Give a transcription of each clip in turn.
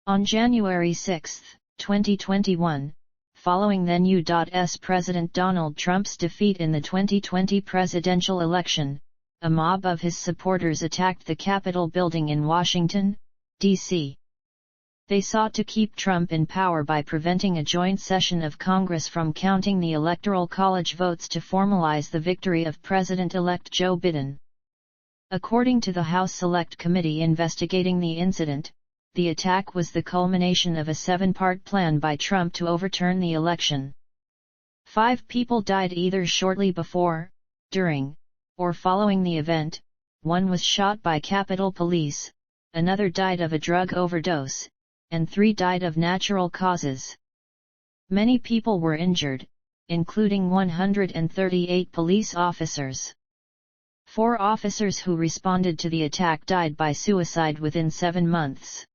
On January 6, 2021, following then U.S. President Donald Trump's defeat in the 2020 presidential election, a mob of his supporters attacked the Capitol building in Washington, D.C. They sought to keep Trump in power by preventing a joint session of Congress from counting the Electoral College votes to formalize the victory of President-elect Joe Biden. According to the House Select Committee investigating the incident, the attack was the culmination of a 7-part plan by Trump to overturn the election. 5 people died either shortly before, during, or following the event. 1 was shot by Capitol Police, another died of a drug overdose, and 3 died of natural causes. Many people were injured, including 138 police officers. 4 officers who responded to the attack died by suicide within 7 months.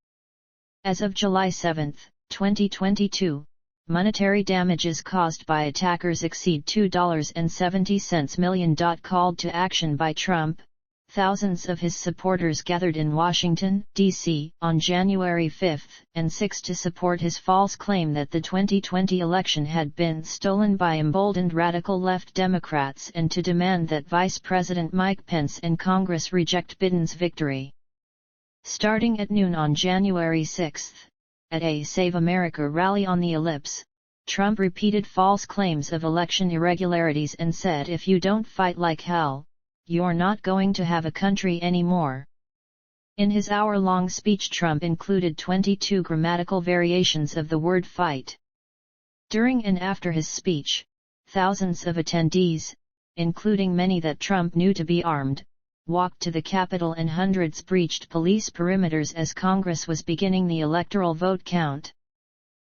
As of July 7, 2022, monetary damages caused by attackers exceed $2.70 million. Called to action by Trump, thousands of his supporters gathered in Washington, D.C., on January 5 and 6 to support his false claim that the 2020 election had been stolen by emboldened radical left Democrats and to demand that Vice President Mike Pence and Congress reject Biden's victory. Starting at noon on January 6, at a Save America rally on the Ellipse, Trump repeated false claims of election irregularities and said, "If you don't fight like hell, you're not going to have a country anymore." In his hour-long speech, Trump included 22 grammatical variations of the word fight. During and after his speech, thousands of attendees, including many that Trump knew to be armed, walked to the Capitol and hundreds breached police perimeters as Congress was beginning the electoral vote count.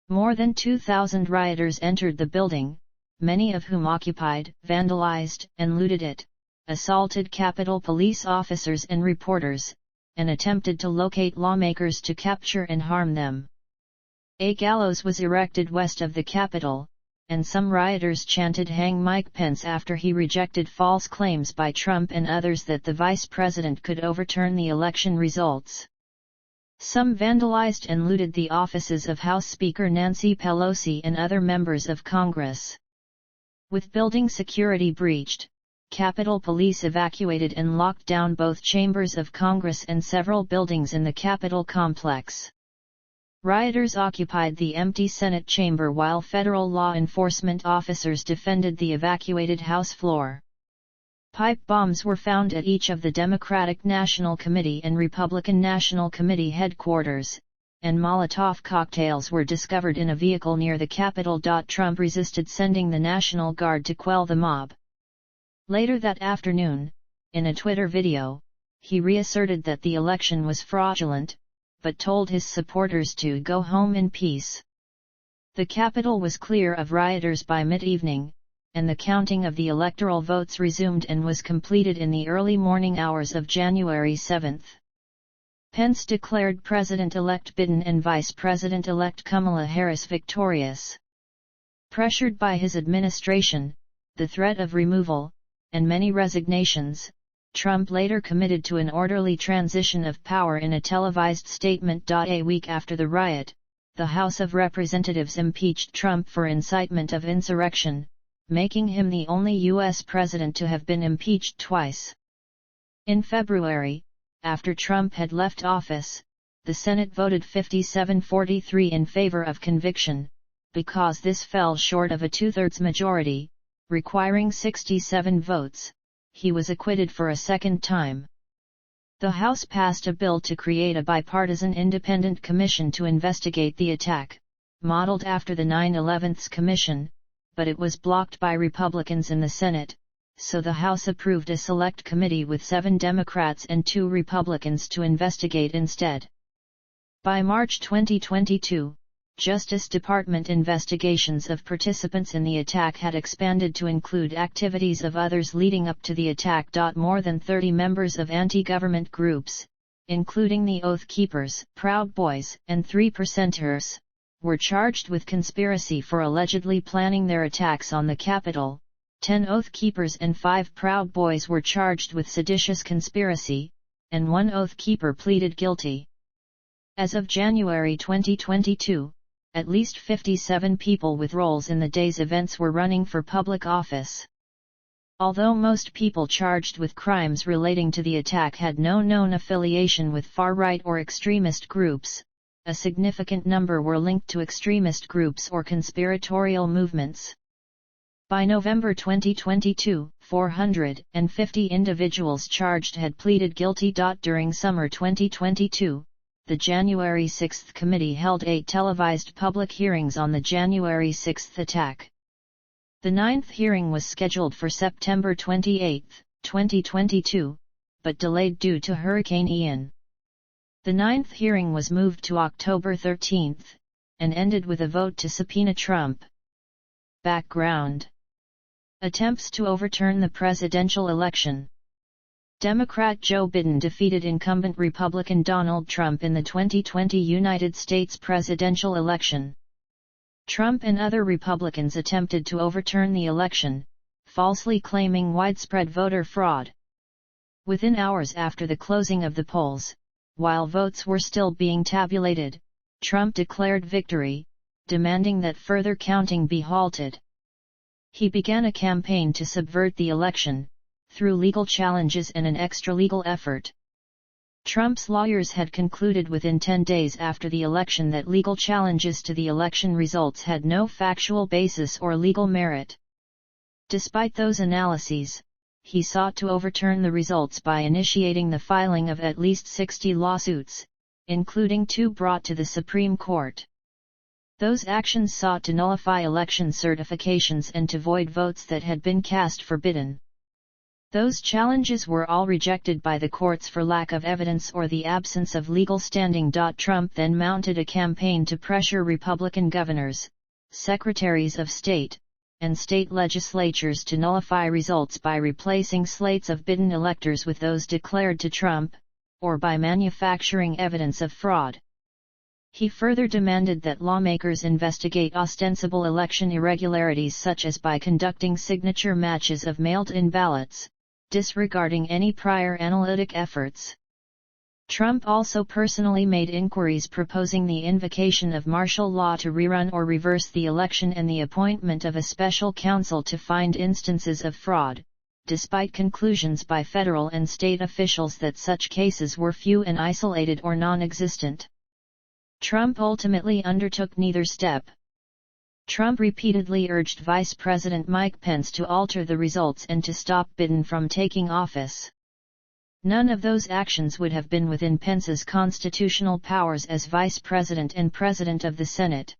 More than 2,000 rioters entered the building, many of whom occupied, vandalized, and looted it, assaulted Capitol police officers and reporters, and attempted to locate lawmakers to capture and harm them. A gallows was erected west of the Capitol, and some rioters chanted "Hang Mike Pence" after he rejected false claims by Trump and others that the vice president could overturn the election results. Some vandalized and looted the offices of House Speaker Nancy Pelosi and other members of Congress. With building security breached, Capitol Police evacuated and locked down both chambers of Congress and several buildings in the Capitol complex. Rioters occupied the empty Senate chamber while federal law enforcement officers defended the evacuated House floor. Pipe bombs were found at each of the Democratic National Committee and Republican National Committee headquarters, and Molotov cocktails were discovered in a vehicle near the Capitol. Trump resisted sending the National Guard to quell the mob. Later that afternoon, in a Twitter video, he reasserted that the election was fraudulent, but told his supporters to go home in peace. The Capitol was clear of rioters by mid-evening, and the counting of the electoral votes resumed and was completed in the early morning hours of January 7. Pence declared President-elect Biden and Vice President-elect Kamala Harris victorious. Pressured by his administration, the threat of removal, and many resignations, Trump later committed to an orderly transition of power in a televised statement. A week after the riot, the House of Representatives impeached Trump for incitement of insurrection, making him the only U.S. president to have been impeached twice. In February, after Trump had left office, the Senate voted 57-43 in favor of conviction, because this fell short of a two-thirds majority, requiring 67 votes. He was acquitted for a second time. The House passed a bill to create a bipartisan independent commission to investigate the attack, modeled after the 9/11 Commission, but it was blocked by Republicans in the Senate, so the House approved a select committee with 7 Democrats and 2 Republicans to investigate instead. By March 2022, Justice Department investigations of participants in the attack had expanded to include activities of others leading up to the attack. More than 30 members of anti-government groups, including the Oath Keepers, Proud Boys, and 3%ers, were charged with conspiracy for allegedly planning their attacks on the Capitol. 10 Oath Keepers and 5 Proud Boys were charged with seditious conspiracy, and 1 Oath Keeper pleaded guilty. As of January 2022, at least 57 people with roles in the day's events were running for public office. Although most people charged with crimes relating to the attack had no known affiliation with far-right or extremist groups, a significant number were linked to extremist groups or conspiratorial movements. By November 2022, 450 individuals charged had pleaded guilty. During summer 2022, the January 6 committee held 8 televised public hearings on the January 6 attack. The 9th hearing was scheduled for September 28, 2022, but delayed due to Hurricane Ian. The 9th hearing was moved to October 13, and ended with a vote to subpoena Trump. Background: attempts to overturn the presidential election. Democrat Joe Biden defeated incumbent Republican Donald Trump in the 2020 United States presidential election. Trump and other Republicans attempted to overturn the election, falsely claiming widespread voter fraud. Within hours after the closing of the polls, while votes were still being tabulated, Trump declared victory, demanding that further counting be halted. He began a campaign to subvert the election, through legal challenges and an extra-legal effort. Trump's lawyers had concluded within 10 days after the election that legal challenges to the election results had no factual basis or legal merit. Despite those analyses, he sought to overturn the results by initiating the filing of at least 60 lawsuits, including 2 brought to the Supreme Court. Those actions sought to nullify election certifications and to void votes that had been cast for Biden. Those challenges were all rejected by the courts for lack of evidence or the absence of legal standing. Trump then mounted a campaign to pressure Republican governors, secretaries of state, and state legislatures to nullify results by replacing slates of Biden electors with those declared to Trump, or by manufacturing evidence of fraud. He further demanded that lawmakers investigate ostensible election irregularities such as by conducting signature matches of mailed-in ballots, disregarding any prior analytic efforts. Trump also personally made inquiries proposing the invocation of martial law to rerun or reverse the election and the appointment of a special counsel to find instances of fraud, despite conclusions by federal and state officials that such cases were few and isolated or non-existent. Trump ultimately undertook neither step. Trump repeatedly urged Vice President Mike Pence to alter the results and to stop Biden from taking office. None of those actions would have been within Pence's constitutional powers as Vice President and President of the Senate.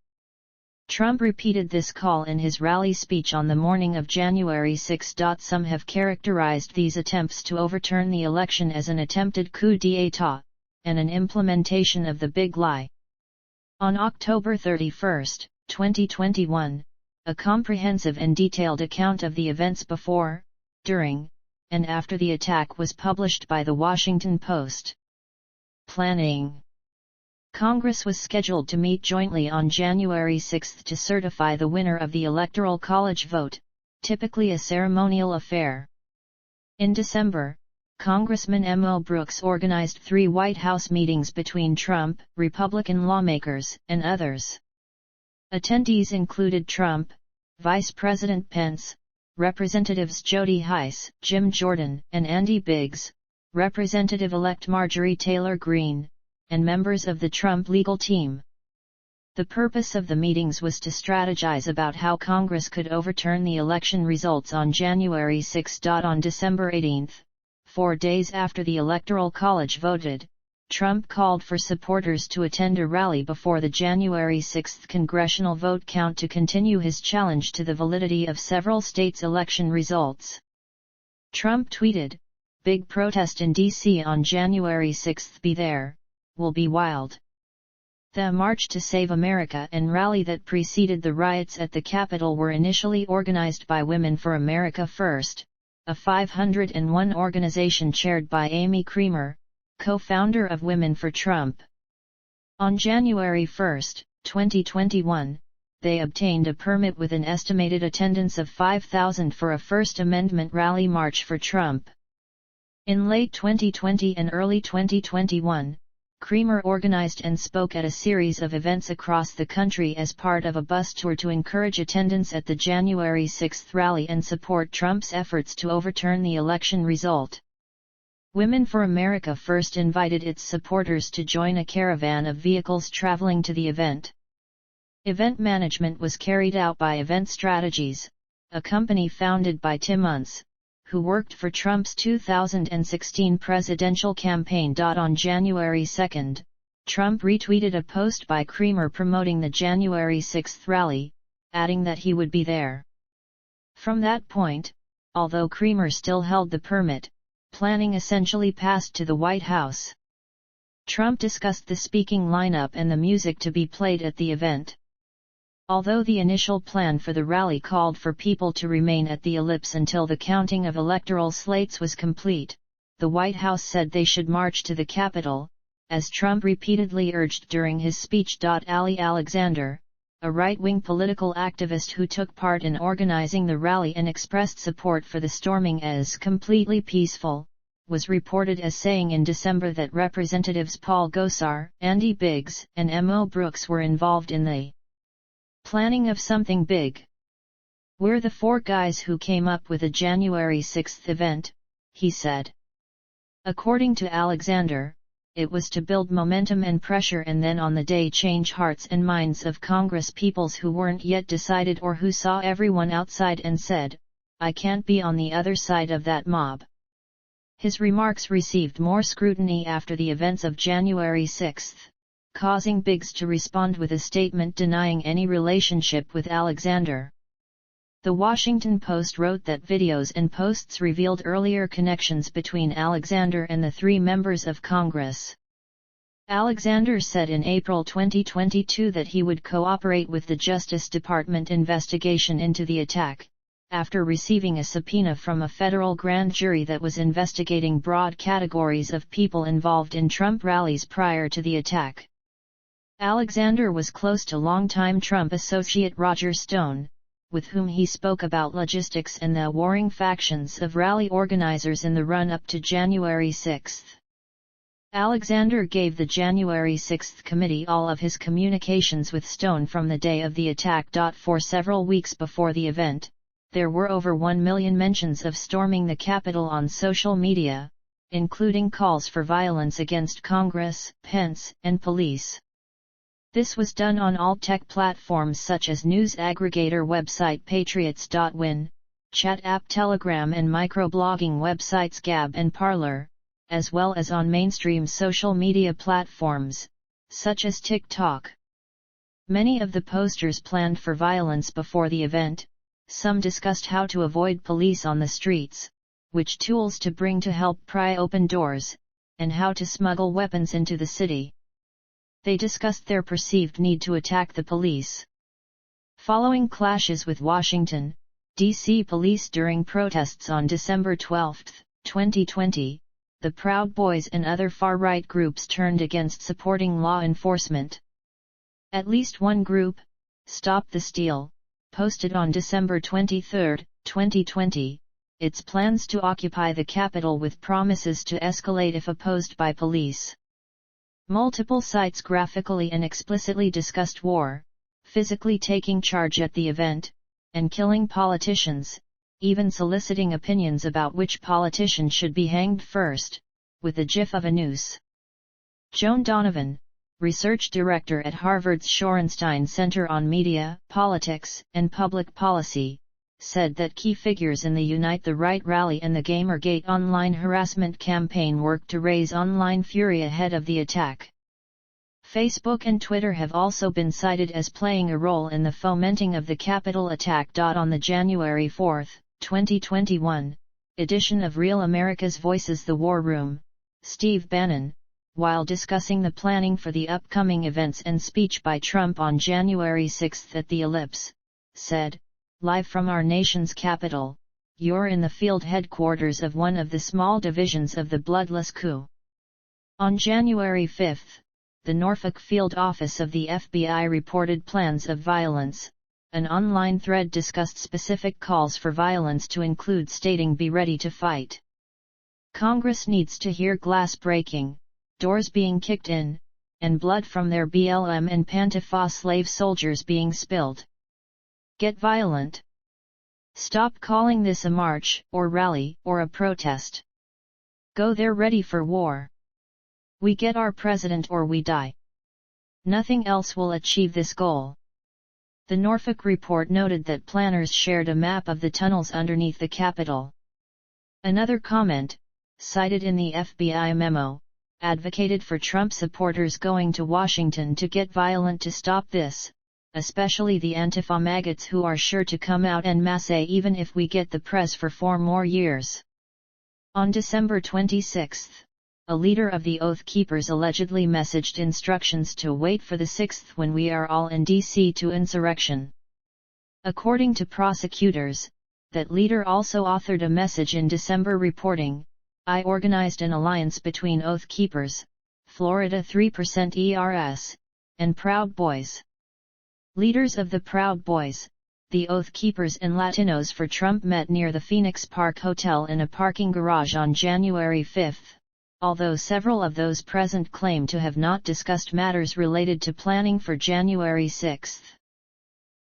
Trump repeated this call in his rally speech on the morning of January 6. Some have characterized these attempts to overturn the election as an attempted coup d'état, and an implementation of the big lie. On October 31, 2021, a comprehensive and detailed account of the events before, during, and after the attack was published by The Washington Post. Planning. Congress was scheduled to meet jointly on January 6 to certify the winner of the Electoral College vote, typically a ceremonial affair. In December, Congressman M.O. Brooks organized 3 White House meetings between Trump, Republican lawmakers, and others. Attendees included Trump, Vice President Pence, Representatives Jody Hice, Jim Jordan, and Andy Biggs, Representative-elect Marjorie Taylor Greene, and members of the Trump legal team. The purpose of the meetings was to strategize about how Congress could overturn the election results on January 6. On December 18, 4 days after the Electoral College voted, Trump called for supporters to attend a rally before the January 6 congressional vote count to continue his challenge to the validity of several states' election results. Trump tweeted, "Big protest in D.C. on January 6, be there, will be wild." The March to Save America and rally that preceded the riots at the Capitol were initially organized by Women for America First, a 501 organization chaired by Amy Creamer, co-founder of Women for Trump. On January 1, 2021, they obtained a permit with an estimated attendance of 5,000 for a First Amendment rally march for Trump. In late 2020 and early 2021, Creamer organized and spoke at a series of events across the country as part of a bus tour to encourage attendance at the January 6 rally and support Trump's efforts to overturn the election result. Women for America First invited its supporters to join a caravan of vehicles traveling to the event. Event management was carried out by Event Strategies, a company founded by Tim Unz, who worked for Trump's 2016 presidential campaign. On January 2, Trump retweeted a post by Creamer promoting the January 6 rally, adding that he would be there. From that point, although Creamer still held the permit, planning essentially passed to the White House. Trump discussed the speaking lineup and the music to be played at the event. Although the initial plan for the rally called for people to remain at the ellipse until the counting of electoral slates was complete, the White House said they should march to the Capitol, as Trump repeatedly urged during his speech. Ali Alexander, a right-wing political activist who took part in organizing the rally and expressed support for the storming as completely peaceful, was reported as saying in December that Representatives Paul Gosar, Andy Biggs, and Mo Brooks were involved in the planning of something big. "We're the four guys who came up with a January 6 event," he said. According to Alexander, it was to build momentum and pressure and then on the day change hearts and minds of Congress peoples who weren't yet decided or who saw everyone outside and said, "I can't be on the other side of that mob." His remarks received more scrutiny after the events of January 6. Causing Biggs to respond with a statement denying any relationship with Alexander. The Washington Post wrote that videos and posts revealed earlier connections between Alexander and the three members of Congress. Alexander said in April 2022 that he would cooperate with the Justice Department investigation into the attack, after receiving a subpoena from a federal grand jury that was investigating broad categories of people involved in Trump rallies prior to the attack. Alexander was close to longtime Trump associate Roger Stone, with whom he spoke about logistics and the warring factions of rally organizers in the run-up to January 6. Alexander gave the January 6 committee all of his communications with Stone from the day of the attack. For several weeks before the event, there were over 1 million mentions of storming the Capitol on social media, including calls for violence against Congress, Pence, and police. This was done on all tech platforms such as news aggregator website Patriots.win, chat app Telegram and microblogging websites Gab and Parler, as well as on mainstream social media platforms, such as TikTok. Many of the posters planned for violence before the event, some discussed how to avoid police on the streets, which tools to bring to help pry open doors, and how to smuggle weapons into the city. They discussed their perceived need to attack the police. Following clashes with Washington, D.C. police during protests on December 12, 2020, the Proud Boys and other far-right groups turned against supporting law enforcement. At least one group, Stop the Steal, posted on December 23, 2020, its plans to occupy the Capitol with promises to escalate if opposed by police. Multiple sites graphically and explicitly discussed war, physically taking charge at the event, and killing politicians, even soliciting opinions about which politician should be hanged first, with a gif of a noose. Joan Donovan, research director at Harvard's Shorenstein Center on Media, Politics, and Public Policy, said that key figures in the Unite the Right rally and the Gamergate online harassment campaign worked to raise online fury ahead of the attack. Facebook and Twitter have also been cited as playing a role in the fomenting of the Capitol attack. On the January 4, 2021, edition of Real America's Voices The War Room, Steve Bannon, while discussing the planning for the upcoming events and speech by Trump on January 6 at the Ellipse, said, "Live from our nation's capital, you're in the field headquarters of one of the small divisions of the bloodless coup." On January 5, the Norfolk Field Office of the FBI reported plans of violence. An online thread discussed specific calls for violence to include stating "Be ready to fight." Congress needs to hear glass breaking, doors being kicked in, and blood from their BLM and Pantifa slave soldiers being spilled. Get violent. Stop calling this a march, or rally, or a protest. Go there ready for war. We get our president or we die. Nothing else will achieve this goal. The Norfolk report noted that planners shared a map of the tunnels underneath the Capitol. Another comment, cited in the FBI memo, advocated for Trump supporters going to Washington to get violent to stop this, especially the Antifa maggots who are sure to come out en masse even if we get the press for 4 more years. On December 26, a leader of the Oath Keepers allegedly messaged instructions to wait for the 6th when we are all in D.C. to insurrection. According to prosecutors, that leader also authored a message in December reporting, "I organized an alliance between Oath Keepers, Florida 3% ERS, and Proud Boys. Leaders of the Proud Boys, the Oath Keepers and Latinos for Trump met near the Phoenix Park Hotel in a parking garage on January 5. Although several of those present claim to have not discussed matters related to planning for January 6.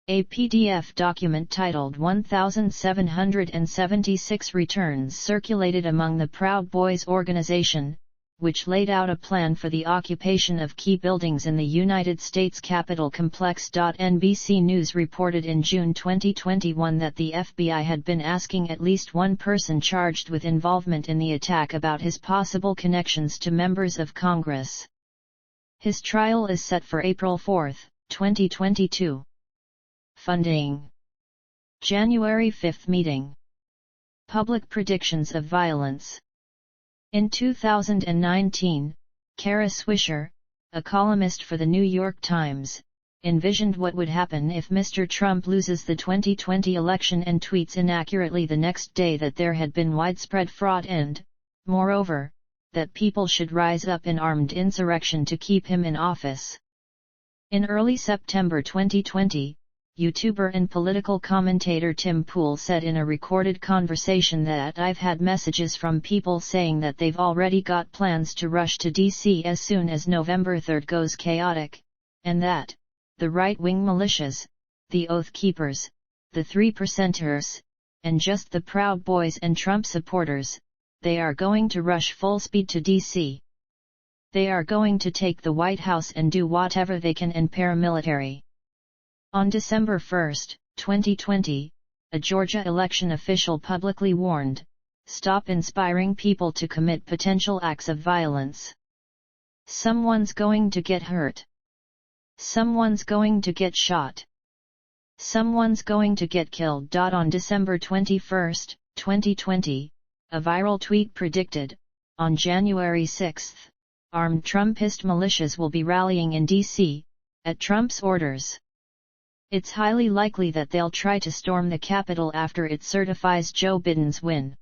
A PDF document titled 1776 Returns circulated among the Proud Boys organization, which laid out a plan for the occupation of key buildings in the United States Capitol complex. NBC News reported in June 2021 that the FBI had been asking at least one person charged with involvement in the attack about his possible connections to members of Congress. His trial is set for April 4, 2022. Funding. January 5 meeting. Public predictions of violence. In 2019, Kara Swisher, a columnist for the New York Times, envisioned what would happen if Mr. Trump loses the 2020 election and tweets inaccurately the next day that there had been widespread fraud and, moreover, that people should rise up in armed insurrection to keep him in office. In early September 2020, YouTuber and political commentator Tim Pool said in a recorded conversation that "I've had messages from people saying that they've already got plans to rush to D.C. as soon as November 3 goes chaotic, and that the right-wing militias, the Oath Keepers, the 3%ers, and just the Proud Boys and Trump supporters, they are going to rush full speed to D.C. They are going to take the White House and do whatever they can and paramilitary." On December 1, 2020, a Georgia election official publicly warned, "Stop inspiring people to commit potential acts of violence. Someone's going to get hurt. Someone's going to get shot. Someone's going to get killed." On December 21, 2020, a viral tweet predicted, on January 6, armed Trumpist militias will be rallying in D.C., at Trump's orders. It's highly likely that they'll try to storm the Capitol after it certifies Joe Biden's win.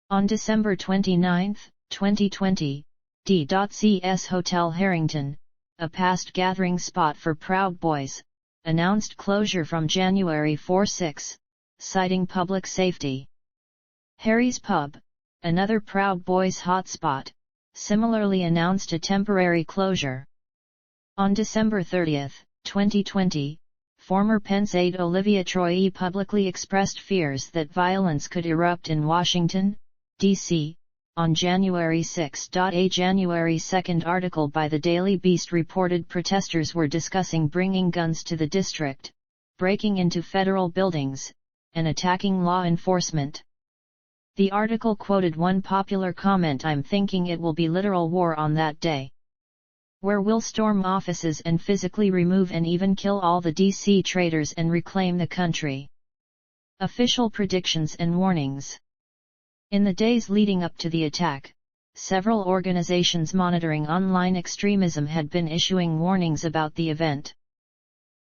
On December 29, 2020, D.C.'s Hotel Harrington, a past gathering spot for Proud Boys, announced closure from January 4-6, citing public safety. Harry's Pub, another Proud Boys hotspot, similarly announced a temporary closure. On December 30, 2020, former Pence aide Olivia Troye publicly expressed fears that violence could erupt in Washington, D.C., on January 6. A January 2 article by the Daily Beast reported protesters were discussing bringing guns to the district, breaking into federal buildings, and attacking law enforcement. The article quoted one popular comment, "I'm thinking it will be literal war on that day, where we'll storm offices and physically remove and even kill all the DC traitors and reclaim the country." Official predictions and warnings. In the days leading up to the attack, several organizations monitoring online extremism had been issuing warnings about the event.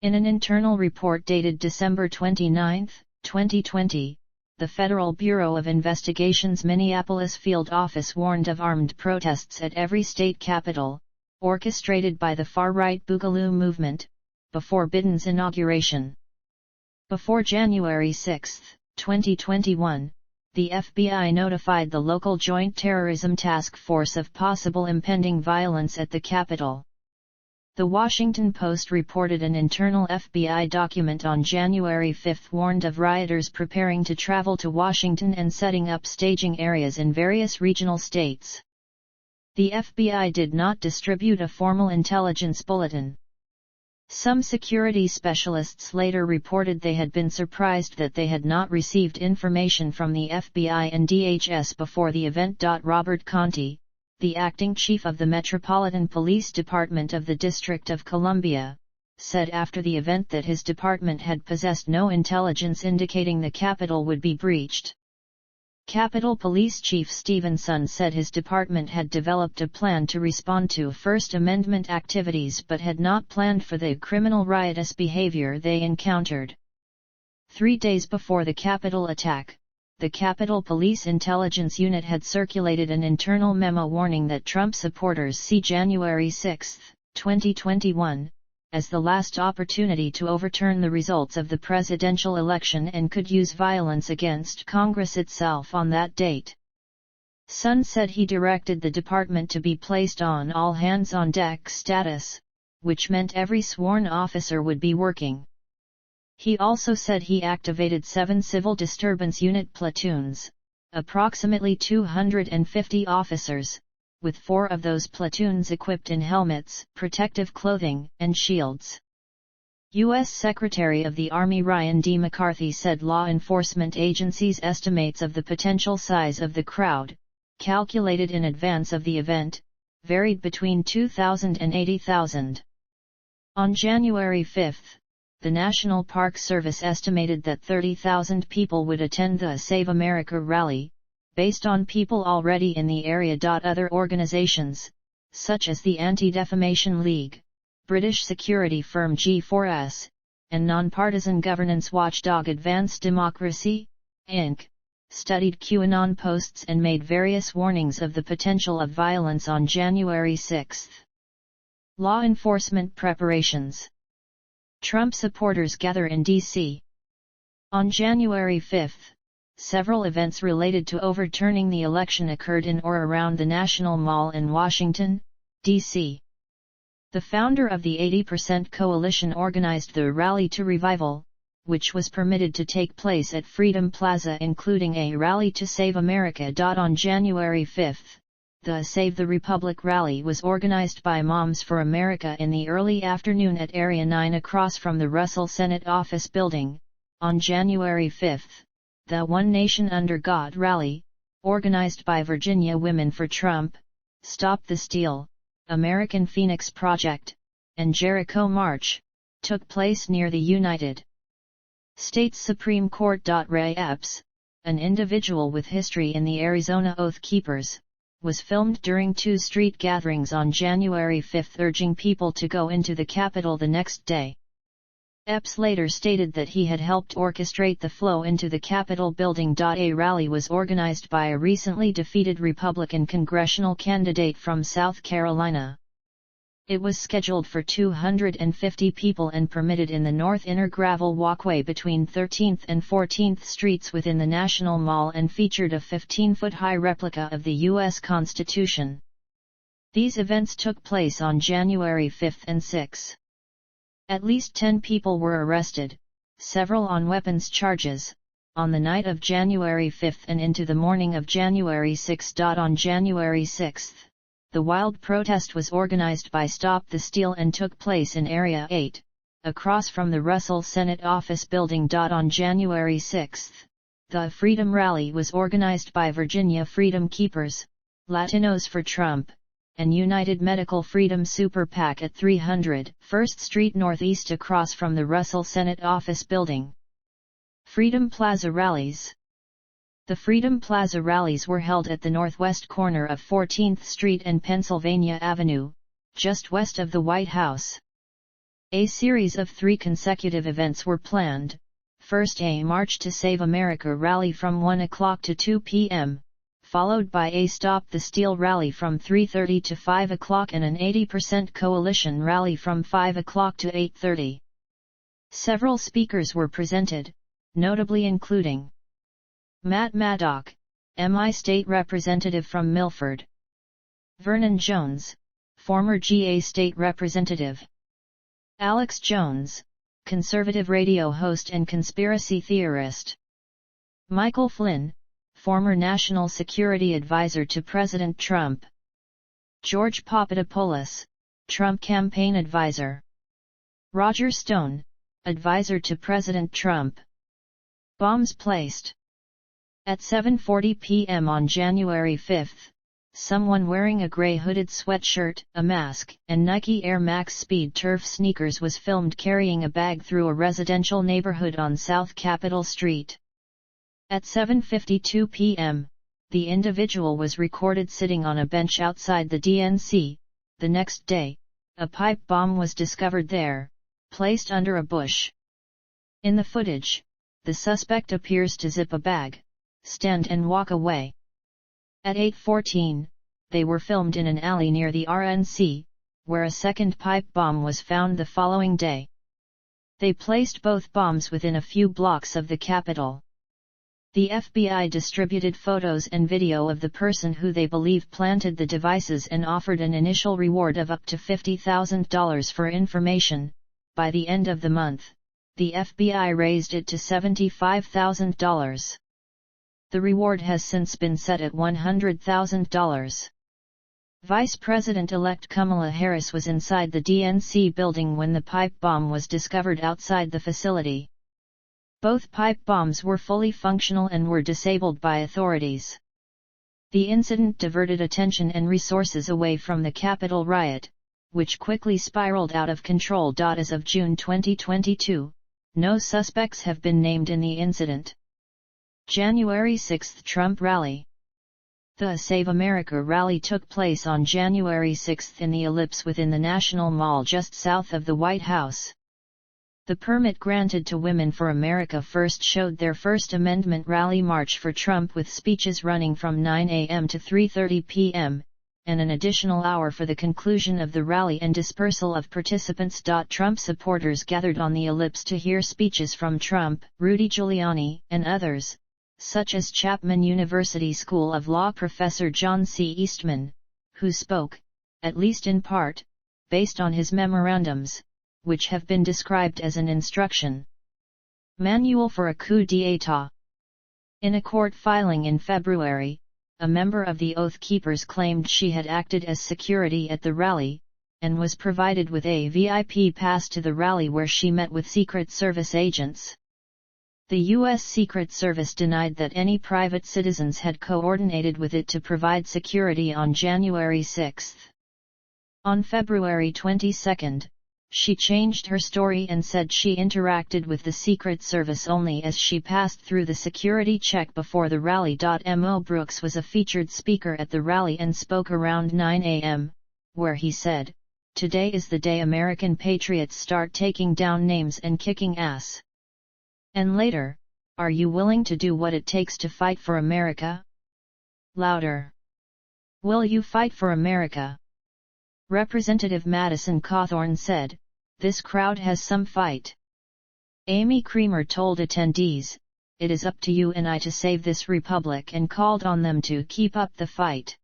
In an internal report dated December 29, 2020, the Federal Bureau of Investigation's Minneapolis field office warned of armed protests at every state capital, orchestrated by the far-right Boogaloo movement, before Biden's inauguration. Before January 6, 2021, the FBI notified the local Joint Terrorism Task Force of possible impending violence at the Capitol. The Washington Post reported an internal FBI document on January 5 warned of rioters preparing to travel to Washington and setting up staging areas in various regional states. The FBI did not distribute a formal intelligence bulletin. Some security specialists later reported they had been surprised that they had not received information from the FBI and DHS before the event. Robert Conti, the acting chief of the Metropolitan Police Department of the District of Columbia, said after the event that his department had possessed no intelligence indicating the Capitol would be breached. Capitol Police Chief Stevenson said his department had developed a plan to respond to First Amendment activities but had not planned for the criminal riotous behavior they encountered. 3 days before the Capitol attack, the Capitol Police Intelligence Unit had circulated an internal memo warning that Trump supporters see January 6, 2021, as the last opportunity to overturn the results of the presidential election and could use violence against Congress itself on that date. Sun said he directed the department to be placed on all-hands-on-deck status, which meant every sworn officer would be working. He also said he activated 7 Civil Disturbance Unit platoons, approximately 250 officers, with 4 of those platoons equipped in helmets, protective clothing, and shields. U.S. Secretary of the Army Ryan D. McCarthy said law enforcement agencies' estimates of the potential size of the crowd, calculated in advance of the event, varied between 2,000 and 80,000. On January 5, the National Park Service estimated that 30,000 people would attend the Save America rally, based on people already in the area. Other organizations, such as the Anti-Defamation League, British security firm G4S, and nonpartisan governance watchdog Advance Democracy, Inc., studied QAnon posts and made various warnings of the potential of violence on January 6. Law enforcement preparations. Trump supporters gather in D.C. On January 5, several events related to overturning the election occurred in or around the National Mall in Washington, D.C. The founder of the 80% Coalition organized the Rally to Revival, which was permitted to take place at Freedom Plaza, including a Rally to Save America. On January 5, the Save the Republic rally was organized by Moms for America in the early afternoon at Area 9 across from the Russell Senate Office Building. On January 5, the One Nation Under God rally, organized by Virginia Women for Trump, Stop the Steal, American Phoenix Project, and Jericho March, took place near the United States Supreme Court. Ray Epps, an individual with history in the Arizona Oath Keepers, was filmed during 2 street gatherings on January 5 urging people to go into the Capitol the next day. Epps later stated that he had helped orchestrate the flow into the Capitol building. A rally was organized by a recently defeated Republican congressional candidate from South Carolina. It was scheduled for 250 people and permitted in the north inner gravel walkway between 13th and 14th Streets within the National Mall and featured a 15-foot-high replica of the U.S. Constitution. These events took place on January 5 and 6. At least 10 people were arrested, several on weapons charges, on the night of January 5 and into the morning of January 6. On January 6, the wild protest was organized by Stop the Steal and took place in Area 8, across from the Russell Senate Office Building. On January 6, the Freedom Rally was organized by Virginia Freedom Keepers, Latinos for Trump, and United Medical Freedom Super PAC at 300 1st Street Northeast across from the Russell Senate Office Building. Freedom Plaza rallies. The Freedom Plaza rallies were held at the northwest corner of 14th Street and Pennsylvania Avenue, just west of the White House. A series of 3 consecutive events were planned. First, a March to Save America rally from 1 o'clock to 2 p.m., followed by a Stop the Steal rally from 3:30 to 5 o'clock and an 80% Coalition rally from 5 o'clock to 8:30. Several speakers were presented, notably including Matt Maddock, MI State Representative from Milford. Vernon Jones, former GA State Representative. Alex Jones, conservative radio host and conspiracy theorist. Michael Flynn, former National Security Advisor to President Trump. George Papadopoulos, Trump campaign advisor. Roger Stone, advisor to President Trump. Bombs placed. At 7:40 p.m. on January 5, someone wearing a gray hooded sweatshirt, a mask, and Nike Air Max Speed Turf sneakers was filmed carrying a bag through a residential neighborhood on South Capitol Street. At 7:52 p.m., the individual was recorded sitting on a bench outside the DNC. The next day, a pipe bomb was discovered there, placed under a bush. In the footage, the suspect appears to zip a bag, stand and walk away. At 8:14, they were filmed in an alley near the RNC, where a second pipe bomb was found the following day. They placed both bombs within a few blocks of the Capitol. The FBI distributed photos and video of the person who they believe planted the devices and offered an initial reward of up to $50,000 for information. By the end of the month, the FBI raised it to $75,000. The reward has since been set at $100,000. Vice President-elect Kamala Harris was inside the DNC building when the pipe bomb was discovered outside the facility. Both pipe bombs were fully functional and were disabled by authorities. The incident diverted attention and resources away from the Capitol riot, which quickly spiraled out of control. As of June 2022, no suspects have been named in the incident. January 6 Trump rally. The Save America rally took place on January 6 in the Ellipse within the National Mall just south of the White House. The permit granted to Women for America First showed their First Amendment rally march for Trump with speeches running from 9 a.m. to 3:30 p.m., and an additional hour for the conclusion of the rally and dispersal of participants. Trump supporters gathered on the Ellipse to hear speeches from Trump, Rudy Giuliani, and others, such as Chapman University School of Law professor John C. Eastman, who spoke, at least in part, based on his memorandums, which have been described as an instruction manual for a coup d'état. In a court filing in February, a member of the Oath Keepers claimed she had acted as security at the rally, and was provided with a VIP pass to the rally where she met with Secret Service agents. The U.S. Secret Service denied that any private citizens had coordinated with it to provide security on January 6. On February 22, she changed her story and said she interacted with the Secret Service only as she passed through the security check before the rally. Mo Brooks was a featured speaker at the rally and spoke around 9 a.m., where he said, "Today is the day American patriots start taking down names and kicking ass." And later, "Are you willing to do what it takes to fight for America?" Louder. "Will you fight for America?" Representative Madison Cawthorn said, "This crowd has some fight." Amy Creamer told attendees, "It is up to you and I to save this republic," and called on them to keep up the fight.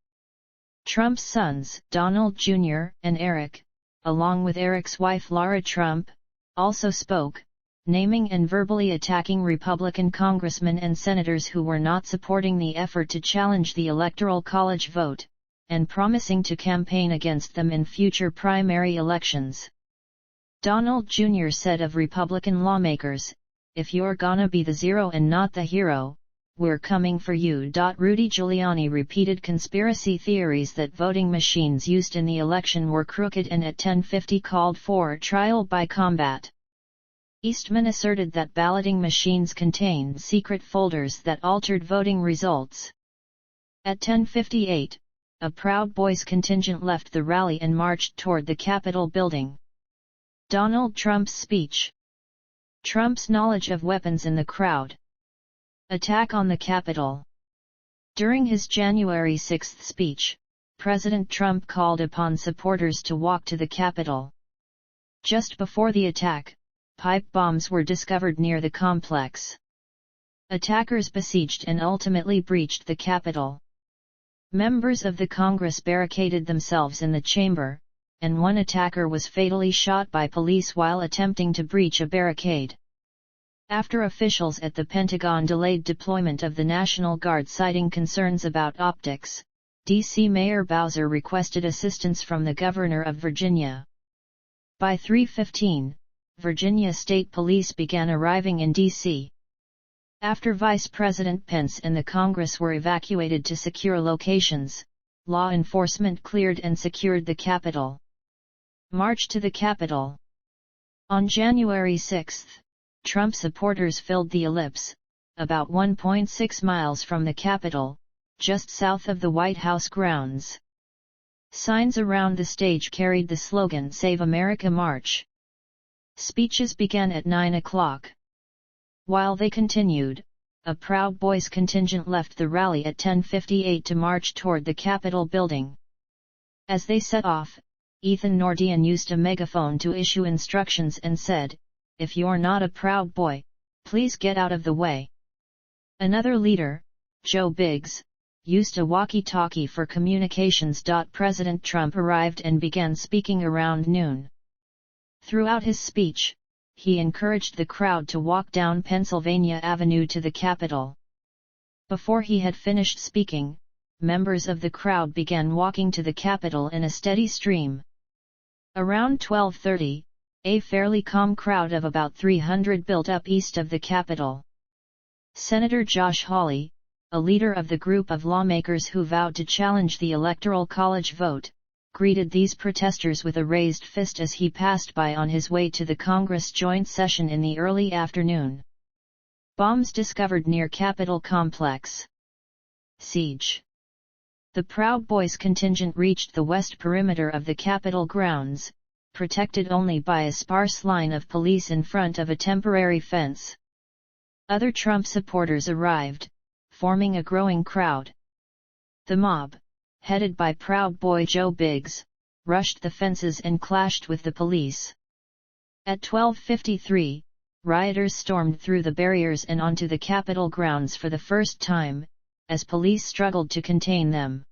Trump's sons, Donald Jr. and Eric, along with Eric's wife Lara Trump, also spoke, naming and verbally attacking Republican congressmen and senators who were not supporting the effort to challenge the Electoral College vote, and promising to campaign against them in future primary elections. Donald Jr. said of Republican lawmakers, "If you're gonna be the zero and not the hero, we're coming for you." Rudy Giuliani repeated conspiracy theories that voting machines used in the election were crooked and at 10:50 called for trial by combat. Eastman asserted that balloting machines contained secret folders that altered voting results. At 10:58, a Proud Boys contingent left the rally and marched toward the Capitol building. Donald Trump's speech. Trump's knowledge of weapons in the crowd. Attack on the Capitol. During his January 6 speech, President Trump called upon supporters to walk to the Capitol. Just before the attack, pipe bombs were discovered near the complex. Attackers besieged and ultimately breached the Capitol. Members of the Congress barricaded themselves in the chamber, and one attacker was fatally shot by police while attempting to breach a barricade. After officials at the Pentagon delayed deployment of the National Guard citing concerns about optics, D.C. Mayor Bowser requested assistance from the Governor of Virginia. By 3:15, Virginia State Police began arriving in D.C. After Vice President Pence and the Congress were evacuated to secure locations, law enforcement cleared and secured the Capitol. March to the Capitol. On January 6, Trump supporters filled the Ellipse, about 1.6 miles from the Capitol, just south of the White House grounds. Signs around the stage carried the slogan "Save America March." Speeches began at 9 o'clock. While they continued, a Proud Boys contingent left the rally at 10:58 to march toward the Capitol building. As they set off, Ethan Nordean used a megaphone to issue instructions and said, "If you're not a Proud Boy, please get out of the way." Another leader, Joe Biggs, used a walkie-talkie for communications. President Trump arrived and began speaking around noon. Throughout his speech, he encouraged the crowd to walk down Pennsylvania Avenue to the Capitol. Before he had finished speaking, members of the crowd began walking to the Capitol in a steady stream. Around 12:30, a fairly calm crowd of about 300 built up east of the Capitol. Senator Josh Hawley, a leader of the group of lawmakers who vowed to challenge the Electoral College vote, greeted these protesters with a raised fist as he passed by on his way to the Congress joint session in the early afternoon. Bombs discovered near Capitol complex. Siege. The Proud Boys contingent reached the west perimeter of the Capitol grounds, protected only by a sparse line of police in front of a temporary fence. Other Trump supporters arrived, forming a growing crowd. The mob, headed by Proud Boy Joe Biggs, rushed the fences and clashed with the police. At 12:53, rioters stormed through the barriers and onto the Capitol grounds for the first time, as police struggled to contain them.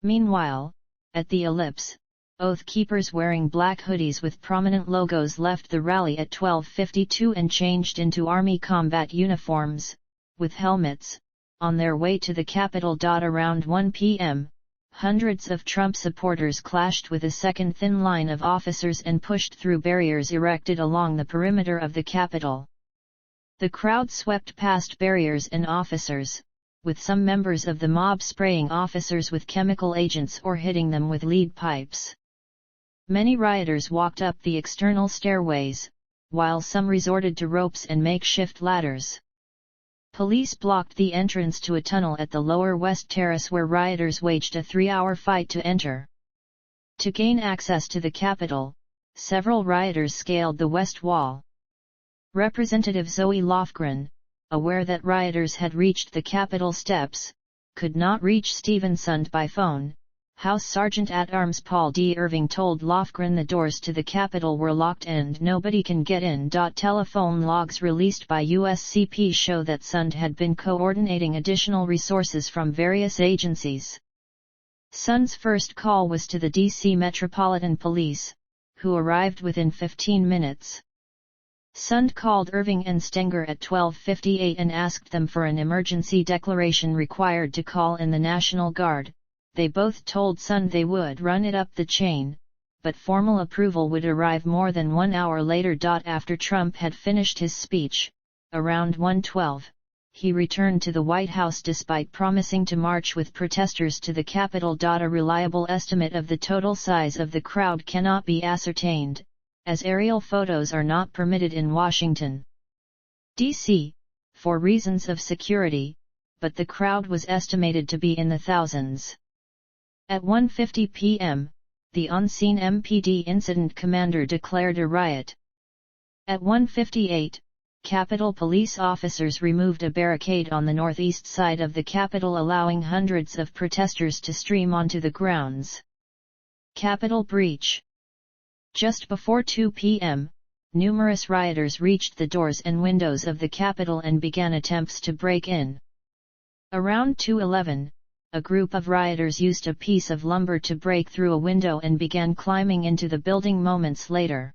Meanwhile, at the Ellipse, Oath Keepers wearing black hoodies with prominent logos left the rally at 12:52 and changed into Army combat uniforms, with helmets, on their way to the Capitol. Around 1 p.m., hundreds of Trump supporters clashed with a second thin line of officers and pushed through barriers erected along the perimeter of the Capitol. The crowd swept past barriers and officers, with some members of the mob spraying officers with chemical agents or hitting them with lead pipes. Many rioters walked up the external stairways, while some resorted to ropes and makeshift ladders. Police blocked the entrance to a tunnel at the lower west terrace where rioters waged a 3-hour fight to enter. To gain access to the Capitol, several rioters scaled the west wall. Representative Zoe Lofgren, aware that rioters had reached the Capitol steps, could not reach Stephen Sund by phone. House Sergeant-at-Arms Paul D. Irving told Lofgren the doors to the Capitol were locked and nobody can get in. Telephone logs released by USCP show that Sund had been coordinating additional resources from various agencies. Sund's first call was to the D.C. Metropolitan Police, who arrived within 15 minutes. Sund called Irving and Stenger at 12:58 and asked them for an emergency declaration required to call in the National Guard. They both told Sund they would run it up the chain, but formal approval would arrive more than 1 hour later. After Trump had finished his speech, around 1:12, he returned to the White House despite promising to march with protesters to the Capitol. A reliable estimate of the total size of the crowd cannot be ascertained, as aerial photos are not permitted in Washington, D.C., for reasons of security, but the crowd was estimated to be in the thousands. At 1:50 p.m., the on-scene MPD incident commander declared a riot. At 1:58, Capitol Police officers removed a barricade on the northeast side of the Capitol, allowing hundreds of protesters to stream onto the grounds. Capitol breach. Just before 2 p.m., numerous rioters reached the doors and windows of the Capitol and began attempts to break in. Around 2:11, a group of rioters used a piece of lumber to break through a window and began climbing into the building moments later.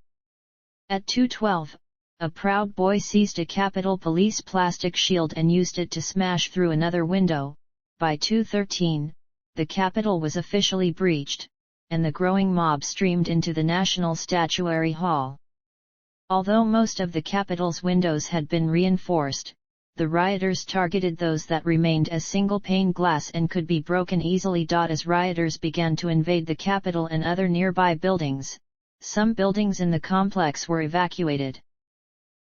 At 2:12, a Proud Boy seized a Capitol Police plastic shield and used it to smash through another window. By 2:13, the Capitol was officially breached, and the growing mob streamed into the National Statuary Hall. Although most of the Capitol's windows had been reinforced, the rioters targeted those that remained as single-pane glass and could be broken easily. As rioters began to invade the Capitol and other nearby buildings, some buildings in the complex were evacuated.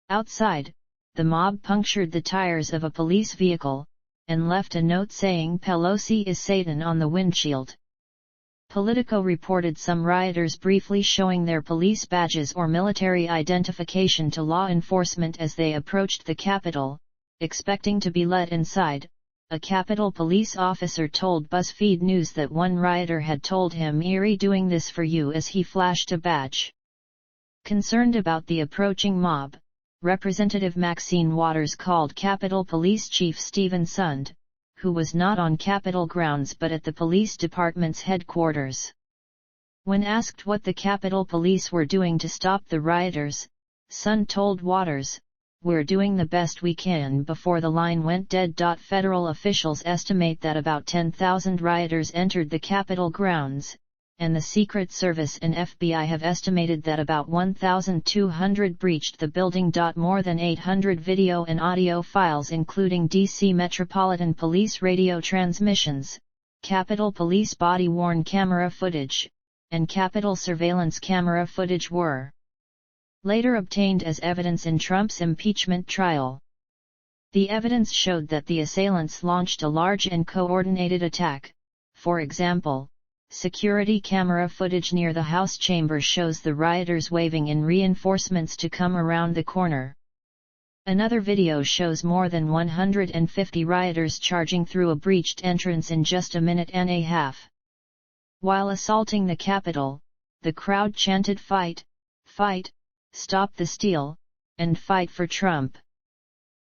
Outside, the mob punctured the tires of a police vehicle, and left a note saying "Pelosi is Satan" on the windshield. Politico reported some rioters briefly showing their police badges or military identification to law enforcement as they approached the Capitol, expecting to be let inside. A Capitol police officer told BuzzFeed News that one rioter had told him, "Eerie doing this for you," as he flashed a badge. Concerned about the approaching mob, Representative Maxine Waters called Capitol Police Chief Stephen Sund, who was not on Capitol grounds but at the police department's headquarters. When asked what the Capitol Police were doing to stop the rioters, Sund told Waters, "We're doing the best we can before the line went dead." Federal officials estimate that about 10,000 rioters entered the Capitol grounds, and the Secret Service and FBI have estimated that about 1,200 breached the building. More than 800 video and audio files including DC Metropolitan Police radio transmissions, Capitol Police body-worn camera footage, and Capitol surveillance camera footage were later obtained as evidence in Trump's impeachment trial. The evidence showed that the assailants launched a large and coordinated attack. For example, security camera footage near the House chamber shows the rioters waving in reinforcements to come around the corner. Another video shows more than 150 rioters charging through a breached entrance in just a minute and a half. While assaulting the Capitol, the crowd chanted "Fight, fight, stop the steal, and fight for Trump."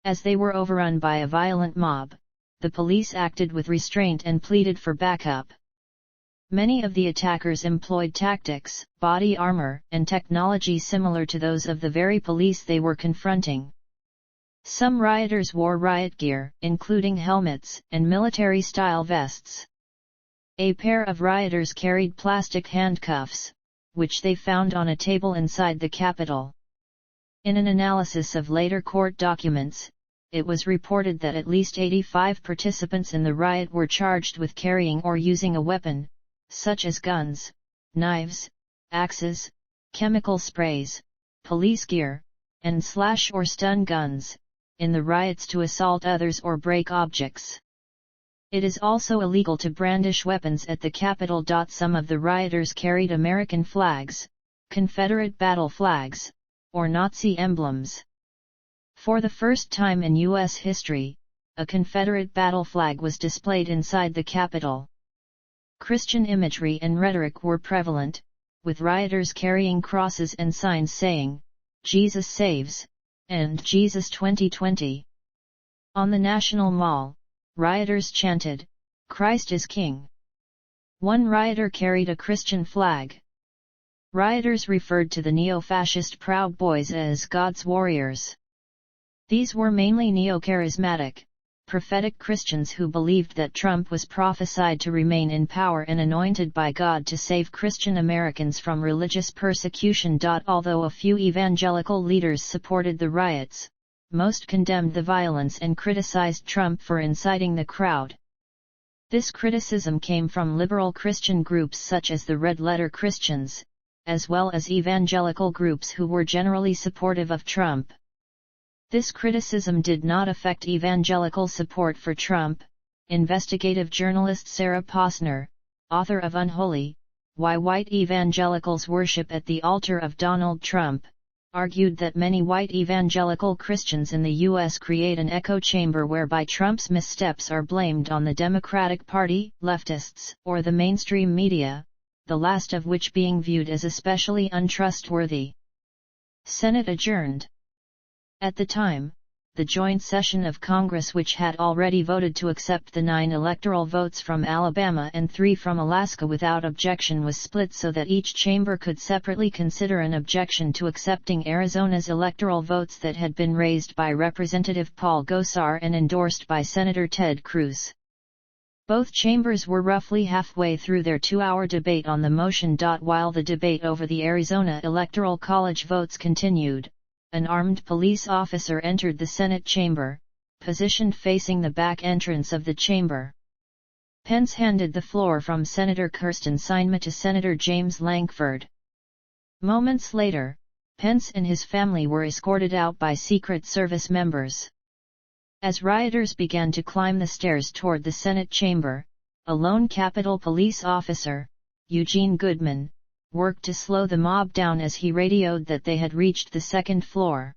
As they were overrun by a violent mob, the police acted with restraint and pleaded for backup. Many of the attackers employed tactics, body armor, and technology similar to those of the very police they were confronting. Some rioters wore riot gear, including helmets and military-style vests. A pair of rioters carried plastic handcuffs, which they found on a table inside the Capitol. In an analysis of later court documents, it was reported that at least 85 participants in the riot were charged with carrying or using a weapon, such as guns, knives, axes, chemical sprays, police gear, and slash or stun guns, in the riots to assault others or break objects. It is also illegal to brandish weapons at the Capitol. Some of the rioters carried American flags, Confederate battle flags, or Nazi emblems. For the first time in U.S. history, a Confederate battle flag was displayed inside the Capitol. Christian imagery and rhetoric were prevalent, with rioters carrying crosses and signs saying, "Jesus saves," and "Jesus 2020." On the National Mall, rioters chanted, "Christ is King." One rioter carried a Christian flag. Rioters referred to the neo-fascist Proud Boys as God's warriors. These were mainly neo-charismatic, prophetic Christians who believed that Trump was prophesied to remain in power and anointed by God to save Christian Americans from religious persecution. Although a few evangelical leaders supported the riots, most condemned the violence and criticized Trump for inciting the crowd. This criticism came from liberal Christian groups such as the Red Letter Christians, as well as evangelical groups who were generally supportive of Trump. This criticism did not affect evangelical support for Trump. Investigative journalist Sarah Posner, author of Unholy: Why White Evangelicals Worship at the Altar of Donald Trump, argued that many white evangelical Christians in the U.S. create an echo chamber whereby Trump's missteps are blamed on the Democratic Party, leftists, or the mainstream media, the last of which being viewed as especially untrustworthy. Senate adjourned. At the time, the joint session of Congress, which had already voted to accept the 9 electoral votes from Alabama and 3 from Alaska without objection, was split so that each chamber could separately consider an objection to accepting Arizona's electoral votes that had been raised by Representative Paul Gosar and endorsed by Senator Ted Cruz. Both chambers were roughly halfway through their 2-hour debate on the motion. While the debate over the Arizona Electoral College votes continued, an armed police officer entered the Senate chamber, positioned facing the back entrance of the chamber. Pence handed the floor from Senator Kirsten Sinema to Senator James Lankford. Moments later, Pence and his family were escorted out by Secret Service members. As rioters began to climb the stairs toward the Senate chamber, a lone Capitol Police officer, Eugene Goodman, worked to slow the mob down as he radioed that they had reached the second floor.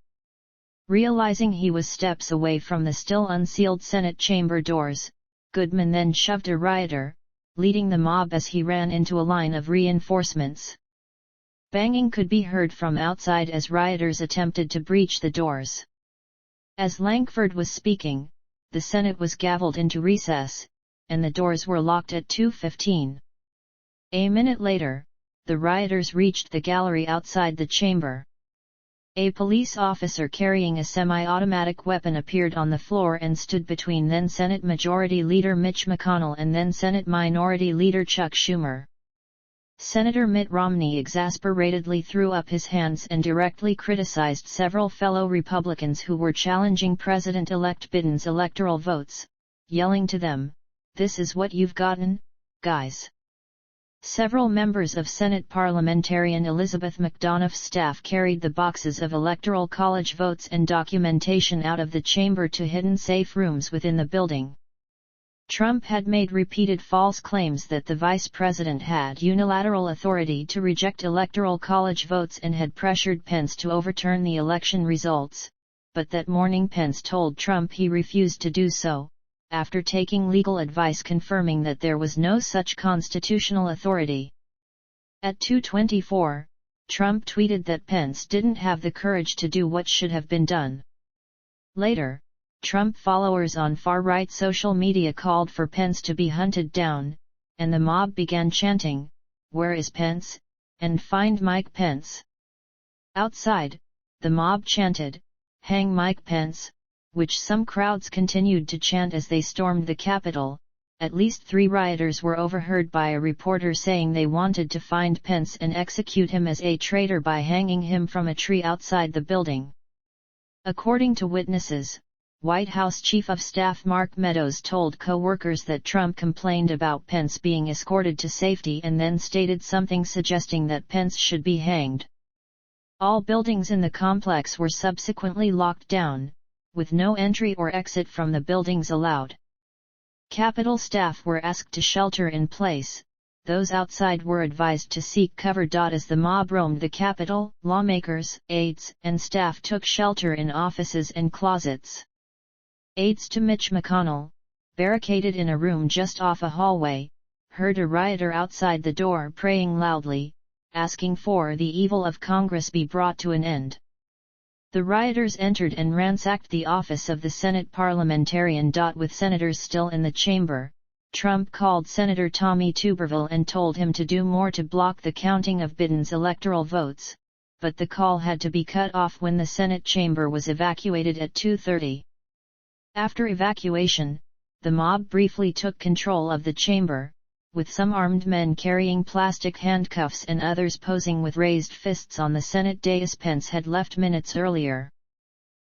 Realizing he was steps away from the still unsealed Senate chamber doors, Goodman then shoved a rioter, leading the mob as he ran into a line of reinforcements. Banging could be heard from outside as rioters attempted to breach the doors. As Lankford was speaking, the Senate was gavelled into recess, and the doors were locked at 2:15. A minute later, the rioters reached the gallery outside the chamber. A police officer carrying a semi-automatic weapon appeared on the floor and stood between then Senate Majority Leader Mitch McConnell and then Senate Minority Leader Chuck Schumer. Senator Mitt Romney exasperatedly threw up his hands and directly criticized several fellow Republicans who were challenging President-elect Biden's electoral votes, yelling to them, "This is what you've gotten, guys." Several members of Senate parliamentarian Elizabeth McDonough's staff carried the boxes of Electoral College votes and documentation out of the chamber to hidden safe rooms within the building. Trump had made repeated false claims that the vice president had unilateral authority to reject Electoral College votes and had pressured Pence to overturn the election results, but that morning Pence told Trump he refused to do so, after taking legal advice confirming that there was no such constitutional authority. At 2:24, Trump tweeted that Pence didn't have the courage to do what should have been done. Later, Trump followers on far-right social media called for Pence to be hunted down, and the mob began chanting, "Where is Pence?" and "Find Mike Pence." Outside, the mob chanted, "Hang Mike Pence," which some crowds continued to chant as they stormed the Capitol. At least 3 rioters were overheard by a reporter saying they wanted to find Pence and execute him as a traitor by hanging him from a tree outside the building. According to witnesses, White House Chief of Staff Mark Meadows told co-workers that Trump complained about Pence being escorted to safety and then stated something suggesting that Pence should be hanged. All buildings in the complex were subsequently locked down, with no entry or exit from the buildings allowed. Capitol staff were asked to shelter in place. Those outside were advised to seek cover. As the mob roamed the Capitol, lawmakers, aides, and staff took shelter in offices and closets. Aides to Mitch McConnell, barricaded in a room just off a hallway, heard a rioter outside the door praying loudly, asking for the evil of Congress be brought to an end. The rioters entered and ransacked the office of the Senate parliamentarian. With senators still in the chamber, Trump called Senator Tommy Tuberville and told him to do more to block the counting of Biden's electoral votes, but the call had to be cut off when the Senate chamber was evacuated at 2:30. After evacuation, the mob briefly took control of the chamber, with some armed men carrying plastic handcuffs and others posing with raised fists on the Senate dais. Pence had left minutes earlier.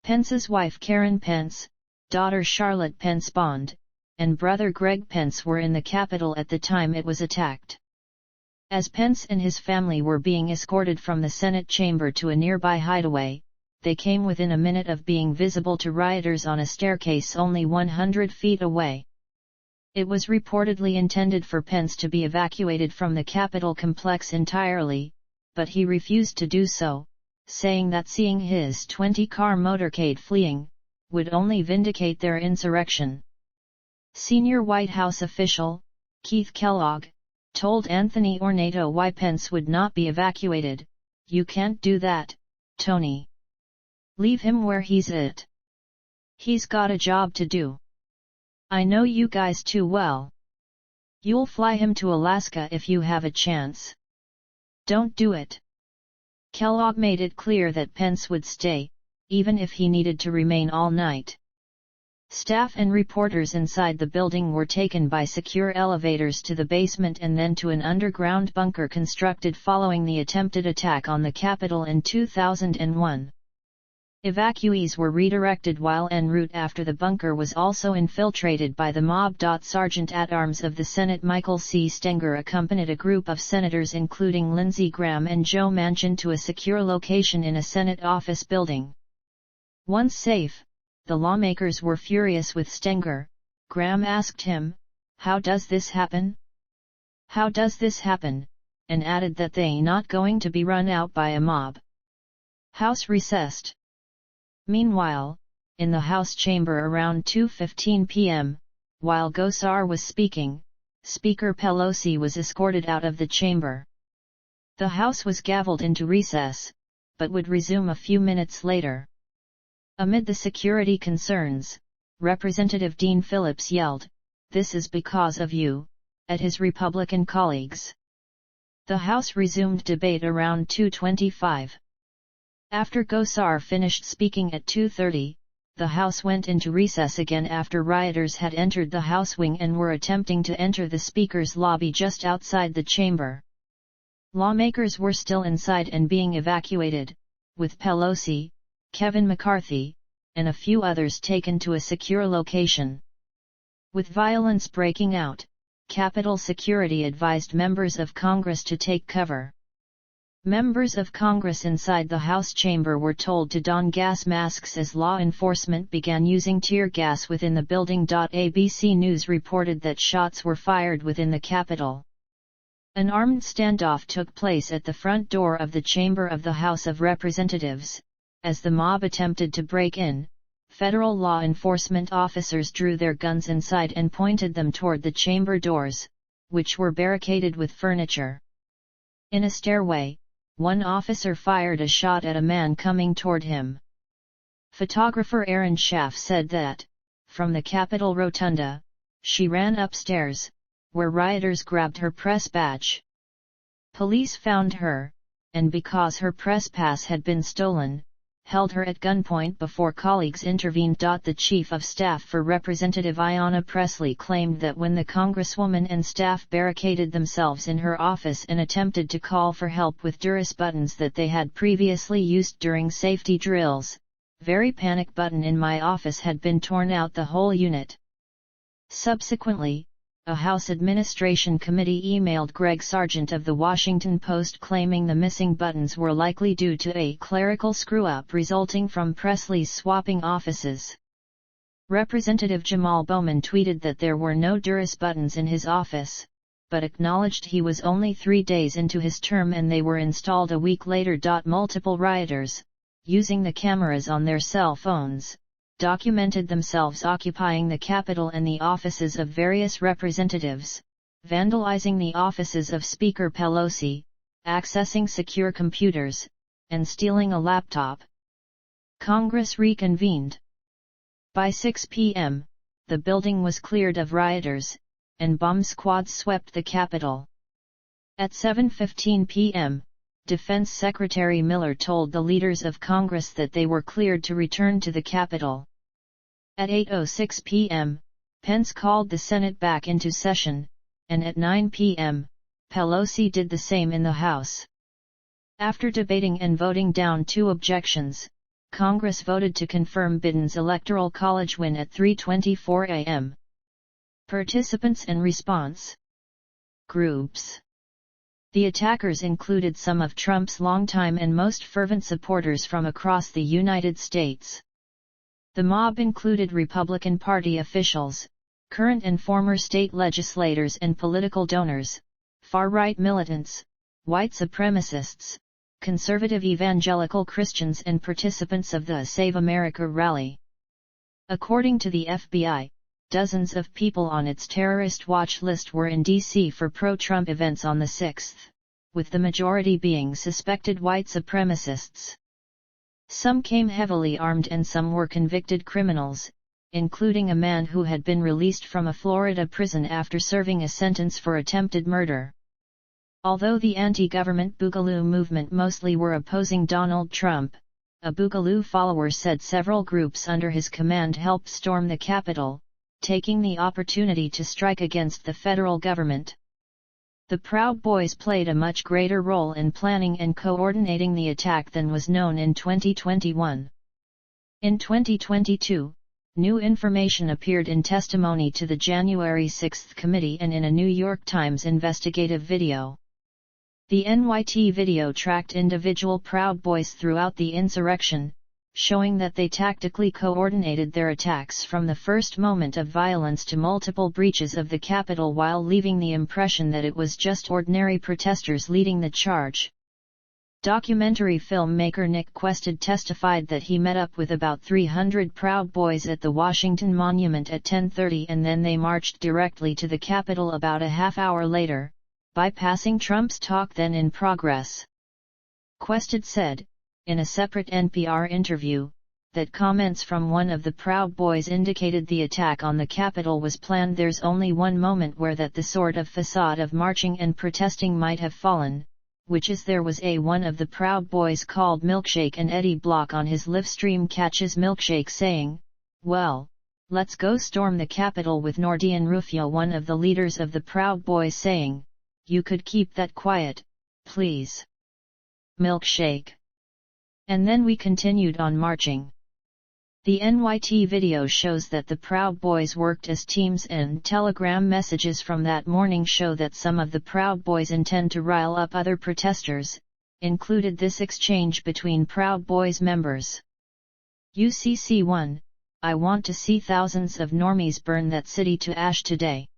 Pence's wife Karen Pence, daughter Charlotte Pence Bond, and brother Greg Pence were in the Capitol at the time it was attacked. As Pence and his family were being escorted from the Senate chamber to a nearby hideaway, they came within a minute of being visible to rioters on a staircase only 100 feet away. It was reportedly intended for Pence to be evacuated from the Capitol complex entirely, but he refused to do so, saying that seeing his 20-car motorcade fleeing would only vindicate their insurrection. Senior White House official, Keith Kellogg, told Anthony Ornato why Pence would not be evacuated. "You can't do that, Tony. Leave him where he's at. He's got a job to do. I know you guys too well. You'll fly him to Alaska if you have a chance. Don't do it. Kellogg made it clear that Pence would stay, even if he needed to remain all night. Staff and reporters inside the building were taken by secure elevators to the basement and then to an underground bunker constructed following the attempted attack on the Capitol in 2001. Evacuees were redirected while en route after the bunker was also infiltrated by the mob. Sergeant-at-Arms of the Senate Michael C. Stenger accompanied a group of senators including Lindsey Graham and Joe Manchin to a secure location in a Senate office building. Once safe, the lawmakers were furious with Stenger. Graham asked him, "How does this happen? How does this happen?" and added that they not going to be run out by a mob. House recessed. Meanwhile, in the House chamber around 2:15 p.m., while Gosar was speaking, Speaker Pelosi was escorted out of the chamber. The House was gavelled into recess, but would resume a few minutes later. Amid the security concerns, Representative Dean Phillips yelled, "This is because of you," at his Republican colleagues. The House resumed debate around 2:25. After Gosar finished speaking at 2:30, the House went into recess again after rioters had entered the House wing and were attempting to enter the Speaker's lobby just outside the chamber. Lawmakers were still inside and being evacuated, with Pelosi, Kevin McCarthy, and a few others taken to a secure location. With violence breaking out, Capitol Security advised members of Congress to take cover. Members of Congress inside the House chamber were told to don gas masks as law enforcement began using tear gas within the building. ABC News reported that shots were fired within the Capitol. An armed standoff took place at the front door of the chamber of the House of Representatives. As the mob attempted to break in, federal law enforcement officers drew their guns inside and pointed them toward the chamber doors, which were barricaded with furniture. In a stairway, one officer fired a shot at a man coming toward him. Photographer Aaron Schaff said that, from the Capitol Rotunda, she ran upstairs, where rioters grabbed her press badge. Police found her, and because her press pass had been stolen, held her at gunpoint before colleagues intervened. The chief of staff for Representative Ayanna Pressley claimed that when the congresswoman and staff barricaded themselves in her office and attempted to call for help with duress buttons that they had previously used during safety drills, "Very panic button in my office had been torn out the whole unit." Subsequently, a House Administration Committee emailed Greg Sargent of The Washington Post claiming the missing buttons were likely due to a clerical screw-up resulting from Presley's swapping offices. Representative Jamal Bowman tweeted that there were no duress buttons in his office, but acknowledged he was only 3 days into his term and they were installed a week later. Multiple rioters, using the cameras on their cell phones, documented themselves occupying the Capitol and the offices of various representatives, vandalizing the offices of Speaker Pelosi, accessing secure computers, and stealing a laptop. Congress reconvened. By 6 p.m., the building was cleared of rioters, and bomb squads swept the Capitol. At 7:15 p.m., Defense Secretary Miller told the leaders of Congress that they were cleared to return to the Capitol. At 8:06 p.m., Pence called the Senate back into session, and at 9 p.m., Pelosi did the same in the House. After debating and voting down 2 objections, Congress voted to confirm Biden's Electoral College win at 3:24 a.m. Participants and response. Groups. The attackers included some of Trump's longtime and most fervent supporters from across the United States. The mob included Republican Party officials, current and former state legislators and political donors, far-right militants, white supremacists, conservative evangelical Christians and participants of the Save America rally. According to the FBI, dozens of people on its terrorist watch list were in D.C. for pro-Trump events on the 6th, with the majority being suspected white supremacists. Some came heavily armed and some were convicted criminals, including a man who had been released from a Florida prison after serving a sentence for attempted murder. Although the anti-government Boogaloo movement mostly were opposing Donald Trump, a Boogaloo follower said several groups under his command helped storm the Capitol, taking the opportunity to strike against the federal government. The Proud Boys played a much greater role in planning and coordinating the attack than was known in 2021. In 2022, new information appeared in testimony to the January 6 committee and in a New York Times investigative video. The NYT video tracked individual Proud Boys throughout the insurrection, showing that they tactically coordinated their attacks from the first moment of violence to multiple breaches of the Capitol while leaving the impression that it was just ordinary protesters leading the charge. Documentary filmmaker Nick Quested testified that he met up with about 300 Proud Boys at the Washington Monument at 10:30 and then they marched directly to the Capitol about a half hour later, bypassing Trump's talk then in progress. Quested said, in a separate NPR interview, that comments from one of the Proud Boys indicated the attack on the Capitol was planned. There's only one moment where that the sort of facade of marching and protesting might have fallen, which is there was one of the Proud Boys called Milkshake and Eddie Block on his live stream catches Milkshake saying, "Well, let's go storm the Capitol," with Nordian Rufio, one of the leaders of the Proud Boys, saying, "You could keep that quiet, please, Milkshake." And then we continued on marching. The NYT video shows that the Proud Boys worked as teams and Telegram messages from that morning show that some of the Proud Boys intend to rile up other protesters, included this exchange between Proud Boys members. UCC1, "I want to see thousands of normies burn that city to ash today.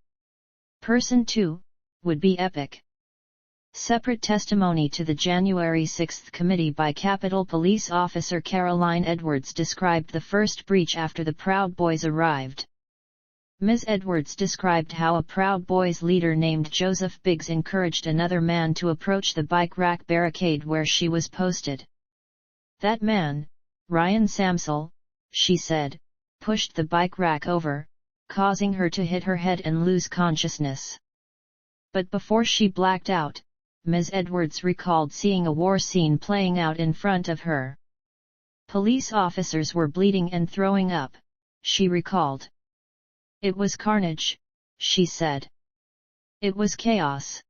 Person 2, would be epic." Separate testimony to the January 6 committee by Capitol Police Officer Caroline Edwards described the first breach after the Proud Boys arrived. Ms. Edwards described how a Proud Boys leader named Joseph Biggs encouraged another man to approach the bike rack barricade where she was posted. "That man, Ryan Samsel," she said, pushed the bike rack over, causing her to hit her head and lose consciousness. But before she blacked out, Ms. Edwards recalled seeing a war scene playing out in front of her. "Police officers were bleeding and throwing up," she recalled. "It was carnage," she said. "It was chaos."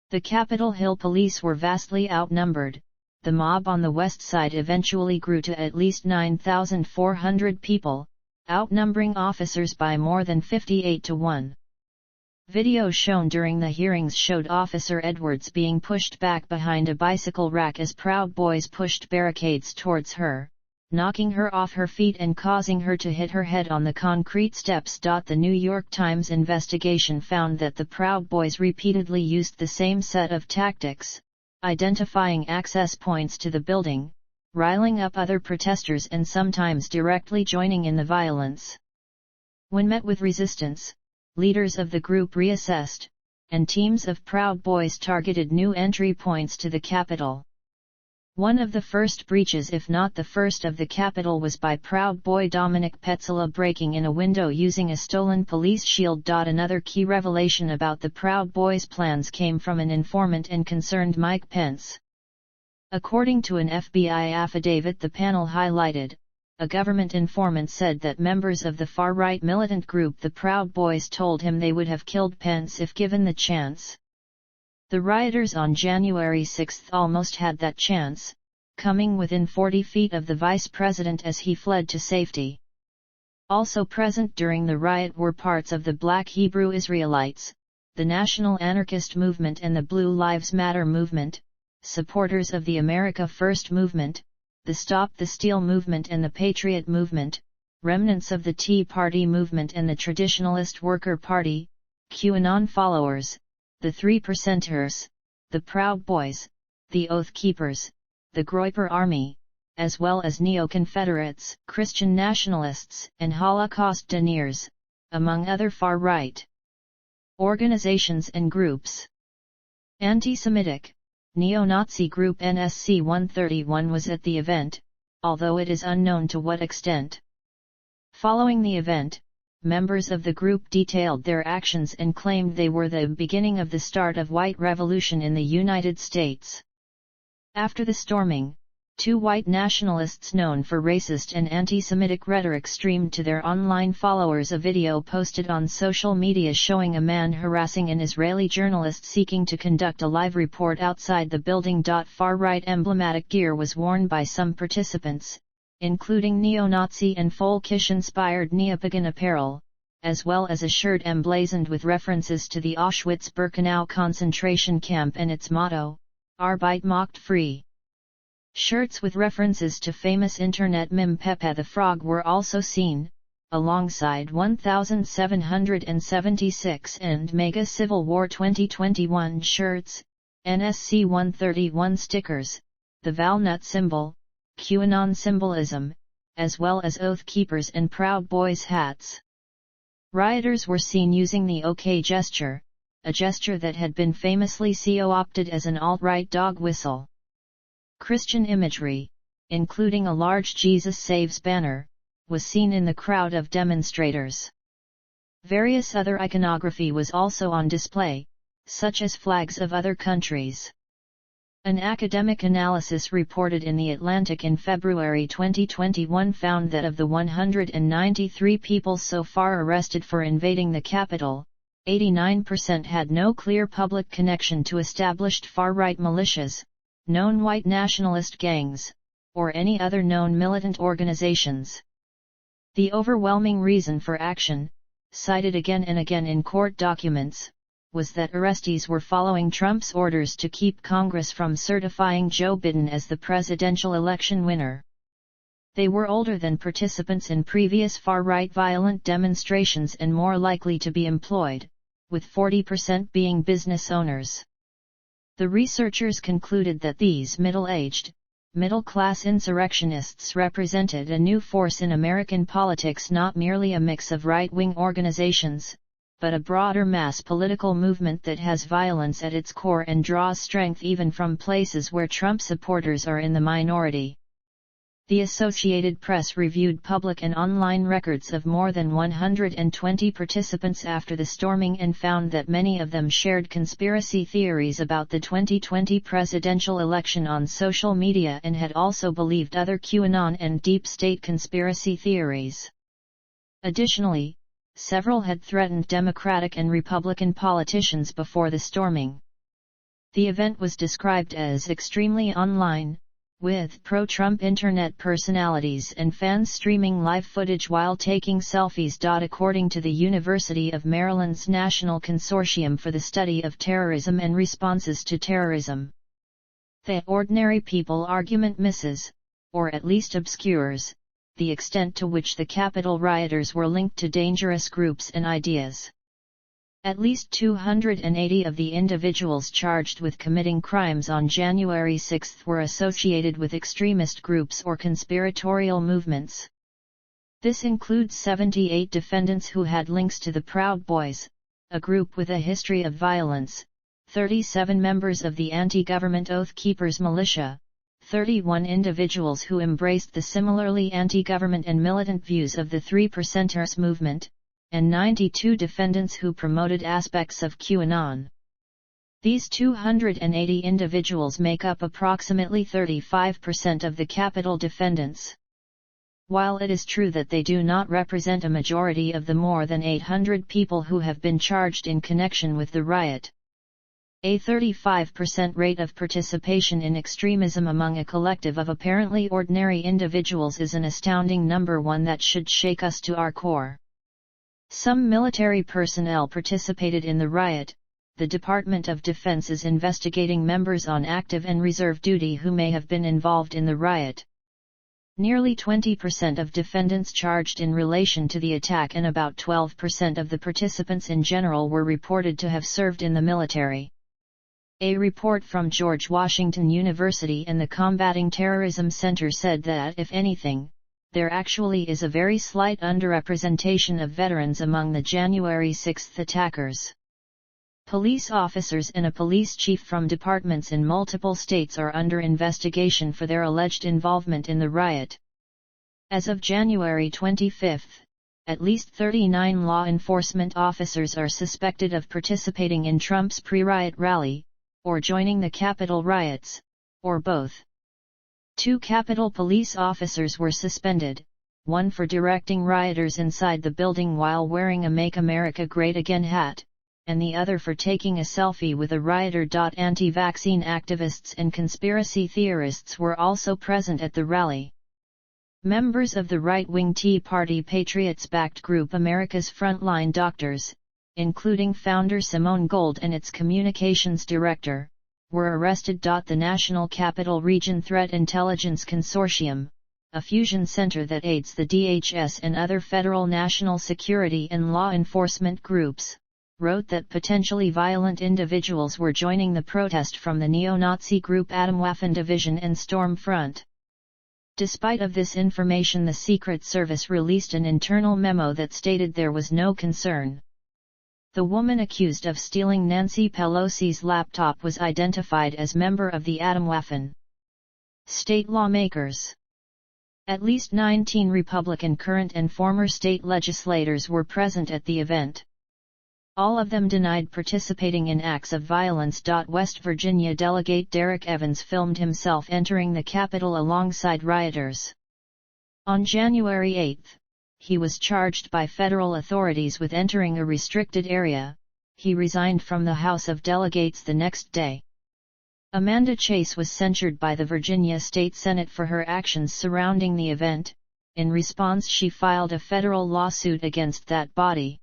The Capitol Hill police were vastly outnumbered. The mob on the west side eventually grew to at least 9,400 people, outnumbering officers by more than 58 to 1. Video shown during the hearings showed Officer Edwards being pushed back behind a bicycle rack as Proud Boys pushed barricades towards her, knocking her off her feet and causing her to hit her head on the concrete steps. The New York Times investigation found that the Proud Boys repeatedly used the same set of tactics, identifying access points to the building, riling up other protesters and sometimes directly joining in the violence. When met with resistance, leaders of the group reassessed, and teams of Proud Boys targeted new entry points to the Capitol. One of the first breaches, if not the first, of the Capitol was by Proud Boy Dominic Petzela breaking in a window using a stolen police shield. Another key revelation about the Proud Boys' plans came from an informant and concerned Mike Pence. According to an FBI affidavit the panel highlighted, a government informant said that members of the far-right militant group the Proud Boys told him they would have killed Pence if given the chance. The rioters on January 6 almost had that chance, coming within 40 feet of the vice president as he fled to safety. Also present during the riot were parts of the Black Hebrew Israelites, the National Anarchist Movement and the Blue Lives Matter movement, supporters of the America First movement, the Stop the Steal movement and the Patriot movement, remnants of the Tea Party movement and the Traditionalist Worker Party, QAnon followers, the 3%ers, the Proud Boys, the Oath Keepers, the Groyper Army, as well as neo-Confederates, Christian nationalists, and Holocaust deniers, among other far-right organizations and groups. Anti-Semitic, neo-Nazi group NSC 131 was at the event, although it is unknown to what extent. Following the event, members of the group detailed their actions and claimed they were the beginning of the start of white revolution in the United States. After the storming, two white nationalists known for racist and anti-Semitic rhetoric streamed to their online followers a video posted on social media showing a man harassing an Israeli journalist seeking to conduct a live report outside the building. Far-right emblematic gear was worn by some participants, including neo-Nazi and folkish-inspired neopagan apparel, as well as a shirt emblazoned with references to the Auschwitz-Birkenau concentration camp and its motto, Arbeit macht frei. Shirts with references to famous internet meme Pepe the Frog were also seen, alongside 1776 and Mega Civil War 2021 shirts, NSC 131 stickers, the Valnut symbol, QAnon symbolism, as well as Oath Keepers and Proud Boys hats. Rioters were seen using the OK gesture, a gesture that had been famously co-opted as an alt-right dog whistle. Christian imagery, including a large Jesus Saves banner, was seen in the crowd of demonstrators. Various other iconography was also on display, such as flags of other countries. An academic analysis reported in The Atlantic in February 2021 found that of the 193 people so far arrested for invading the Capitol, 89% had no clear public connection to established far-right militias, known white nationalist gangs, or any other known militant organizations. The overwhelming reason for action, cited again and again in court documents, was that arrestees were following Trump's orders to keep Congress from certifying Joe Biden as the presidential election winner. They were older than participants in previous far-right violent demonstrations and more likely to be employed, with 40% being business owners. The researchers concluded that these middle-aged, middle-class insurrectionists represented a new force in American politics, not merely a mix of right-wing organizations, but a broader mass political movement that has violence at its core and draws strength even from places where Trump supporters are in the minority. The Associated Press reviewed public and online records of more than 120 participants after the storming and found that many of them shared conspiracy theories about the 2020 presidential election on social media and had also believed other QAnon and deep state conspiracy theories. Additionally, several had threatened Democratic and Republican politicians before the storming. The event was described as extremely online, with pro-Trump internet personalities and fans streaming live footage while taking selfies. According to the University of Maryland's National Consortium for the Study of Terrorism and Responses to Terrorism, the ordinary people argument misses, or at least obscures, the extent to which the Capitol rioters were linked to dangerous groups and ideas. At least 280 of the individuals charged with committing crimes on January 6 were associated with extremist groups or conspiratorial movements. This includes 78 defendants who had links to the Proud Boys, a group with a history of violence, 37 members of the anti-government Oath Keepers militia, 31 individuals who embraced the similarly anti-government and militant views of the Three Percenters movement, and 92 defendants who promoted aspects of QAnon. These 280 individuals make up approximately 35% of the Capitol defendants. While it is true that they do not represent a majority of the more than 800 people who have been charged in connection with the riot, a 35% rate of participation in extremism among a collective of apparently ordinary individuals is an astounding number, one that should shake us to our core. Some military personnel participated in the riot. The Department of Defense is investigating members on active and reserve duty who may have been involved in the riot. Nearly 20% of defendants charged in relation to the attack and about 12% of the participants in general were reported to have served in the military. A report from George Washington University and the Combating Terrorism Center said that, if anything, there actually is a very slight underrepresentation of veterans among the January 6 attackers. Police officers and a police chief from departments in multiple states are under investigation for their alleged involvement in the riot. As of January 25, at least 39 law enforcement officers are suspected of participating in Trump's pre-riot rally, or joining the Capitol riots, or both. 2 Capitol police officers were suspended, one for directing rioters inside the building while wearing a Make America Great Again hat, and the other for taking a selfie with a rioter. Anti-vaccine activists and conspiracy theorists were also present at the rally. Members of the right-wing Tea Party Patriots-backed group America's Frontline Doctors, including founder Simone Gold and its communications director, were arrested. The National Capital Region Threat Intelligence Consortium, a fusion center that aids the DHS and other federal national security and law enforcement groups, wrote that potentially violent individuals were joining the protest from the neo-Nazi group Atomwaffen Division and Storm Front. Despite of this information, the Secret Service released an internal memo that stated there was no concern. The woman accused of stealing Nancy Pelosi's laptop was identified as member of the Atomwaffen. State lawmakers. At least 19 Republican current and former state legislators were present at the event. All of them denied participating in acts of violence. West Virginia delegate Derek Evans filmed himself entering the Capitol alongside rioters. On January 8, he was charged by federal authorities with entering a restricted area. He resigned from the House of Delegates the next day. Amanda Chase was censured by the Virginia State Senate for her actions surrounding the event. In response, she filed a federal lawsuit against that body.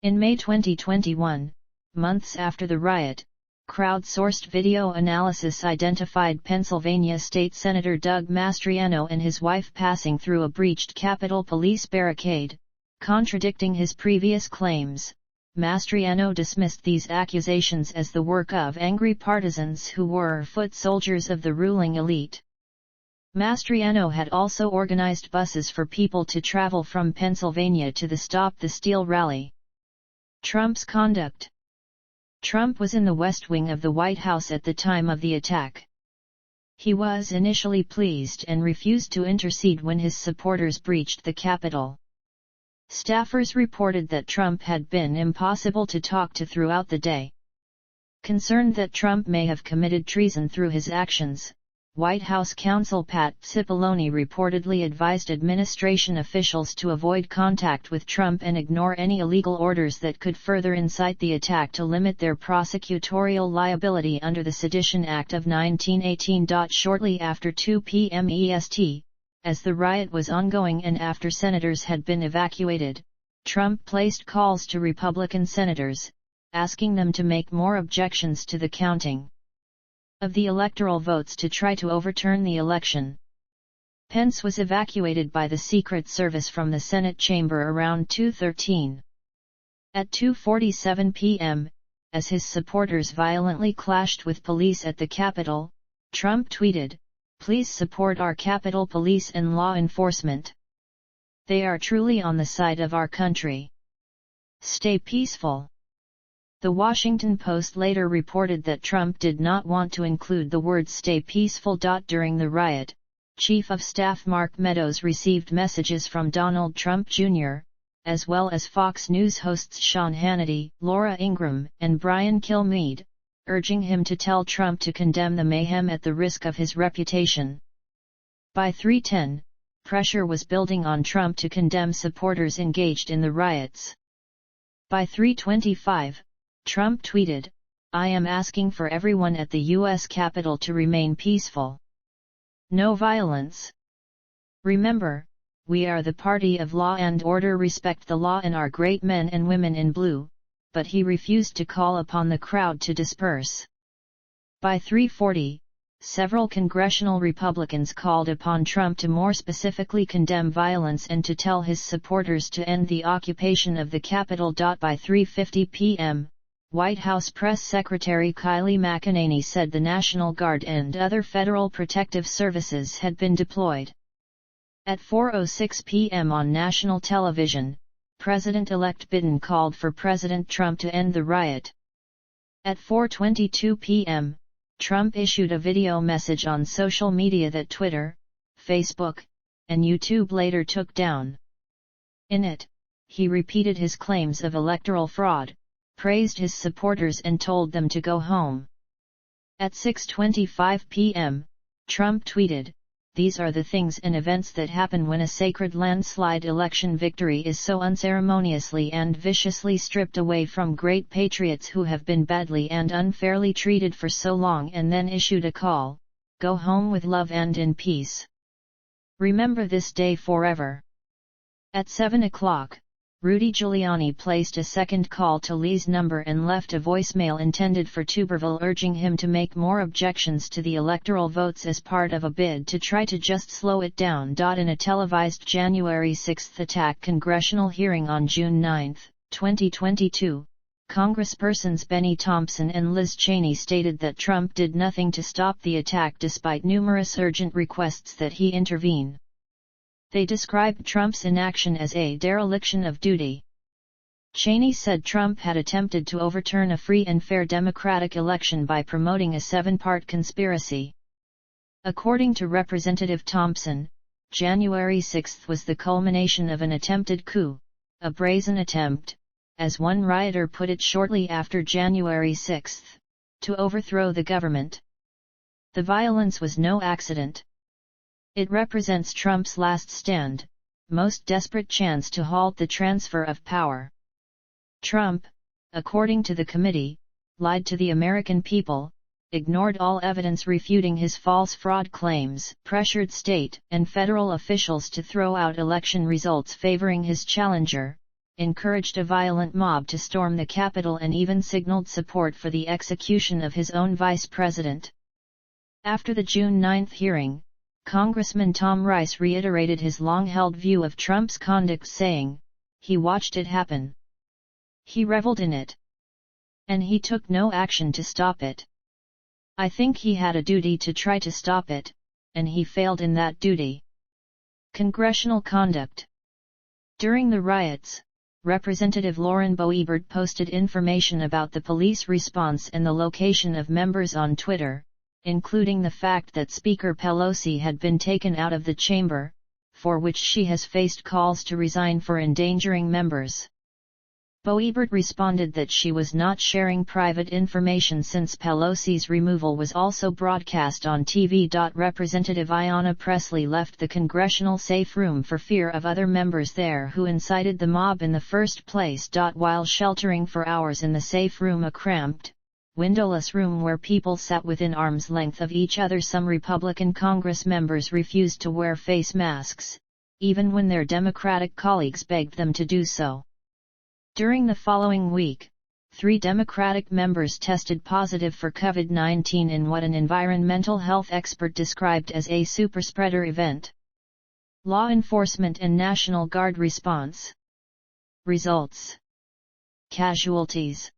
In May 2021, months after the riot, crowd-sourced video analysis identified Pennsylvania State Senator Doug Mastriano and his wife passing through a breached Capitol Police barricade, contradicting his previous claims. Mastriano dismissed these accusations as the work of angry partisans who were foot soldiers of the ruling elite. Mastriano had also organized buses for people to travel from Pennsylvania to the Stop the Steal rally. Trump's conduct. Trump was in the West Wing of the White House at the time of the attack. He was initially pleased and refused to intercede when his supporters breached the Capitol. Staffers reported that Trump had been impossible to talk to throughout the day. Concerned that Trump may have committed treason through his actions, White House counsel Pat Cipollone reportedly advised administration officials to avoid contact with Trump and ignore any illegal orders that could further incite the attack to limit their prosecutorial liability under the Sedition Act of 1918. Shortly after 2 p.m. EST, as the riot was ongoing and after senators had been evacuated, Trump placed calls to Republican senators, asking them to make more objections to the counting of the electoral votes to try to overturn the election. Pence was evacuated by the Secret Service from the Senate chamber around 2:13. At 2:47 p.m., as his supporters violently clashed with police at the Capitol, Trump tweeted, "Please support our Capitol Police and law enforcement. They are truly on the side of our country. Stay peaceful." The Washington Post later reported that Trump did not want to include the words "stay peaceful." During the riot, Chief of Staff Mark Meadows received messages from Donald Trump Jr., as well as Fox News hosts Sean Hannity, Laura Ingraham, and Brian Kilmeade, urging him to tell Trump to condemn the mayhem at the risk of his reputation. By 3:10, pressure was building on Trump to condemn supporters engaged in the riots. By 3:25, Trump tweeted, "I am asking for everyone at the U.S. Capitol to remain peaceful. No violence. Remember, we are the party of law and order. Respect the law and our great men and women in blue," but he refused to call upon the crowd to disperse. By 3:40, several congressional Republicans called upon Trump to more specifically condemn violence and to tell his supporters to end the occupation of the Capitol. By 3:50 p.m., White House Press Secretary Kylie McEnany said the National Guard and other federal protective services had been deployed. At 4:06 p.m. on national television, President-elect Biden called for President Trump to end the riot. At 4:22 p.m., Trump issued a video message on social media that Twitter, Facebook, and YouTube later took down. In it, he repeated his claims of electoral fraud, praised his supporters and told them to go home. At 6:25 p.m., Trump tweeted, "These are the things and events that happen when a sacred landslide election victory is so unceremoniously and viciously stripped away from great patriots who have been badly and unfairly treated for so long," and then issued a call, "Go home with love and in peace. Remember this day forever." At 7 o'clock, Rudy Giuliani placed a second call to Lee's number and left a voicemail intended for Tuberville urging him to make more objections to the electoral votes as part of a bid to try to just slow it down. In a televised January 6 attack congressional hearing on June 9, 2022, Congresspersons Benny Thompson and Liz Cheney stated that Trump did nothing to stop the attack despite numerous urgent requests that he intervene. They described Trump's inaction as a dereliction of duty. Cheney said Trump had attempted to overturn a free and fair democratic election by promoting a 7-part conspiracy. According to Representative Thompson, January 6 was the culmination of an attempted coup, a brazen attempt, as one rioter put it shortly after January 6, to overthrow the government. The violence was no accident. It represents Trump's last stand, most desperate chance to halt the transfer of power. Trump, according to the committee, lied to the American people, ignored all evidence refuting his false fraud claims, pressured state and federal officials to throw out election results favoring his challenger, encouraged a violent mob to storm the Capitol and even signaled support for the execution of his own vice president. After the June 9 hearing, Congressman Tom Rice reiterated his long-held view of Trump's conduct, saying, "He watched it happen. He reveled in it. And he took no action to stop it. I think he had a duty to try to stop it, and he failed in that duty." Congressional conduct. During the riots, Representative Lauren Boebert posted information about the police response and the location of members on Twitter, including the fact that Speaker Pelosi had been taken out of the chamber, for which she has faced calls to resign for endangering members. Boebert responded that she was not sharing private information since Pelosi's removal was also broadcast on TV. Representative Ayanna Pressley left the congressional safe room for fear of other members there who incited the mob in the first place. While sheltering for hours in the safe room, a cramped, windowless room where people sat within arm's length of each other, some Republican Congress members refused to wear face masks, even when their Democratic colleagues begged them to do so. During the following week, 3 Democratic members tested positive for COVID-19 in what an environmental health expert described as a superspreader event. Law enforcement and National Guard response. Results. Casualties.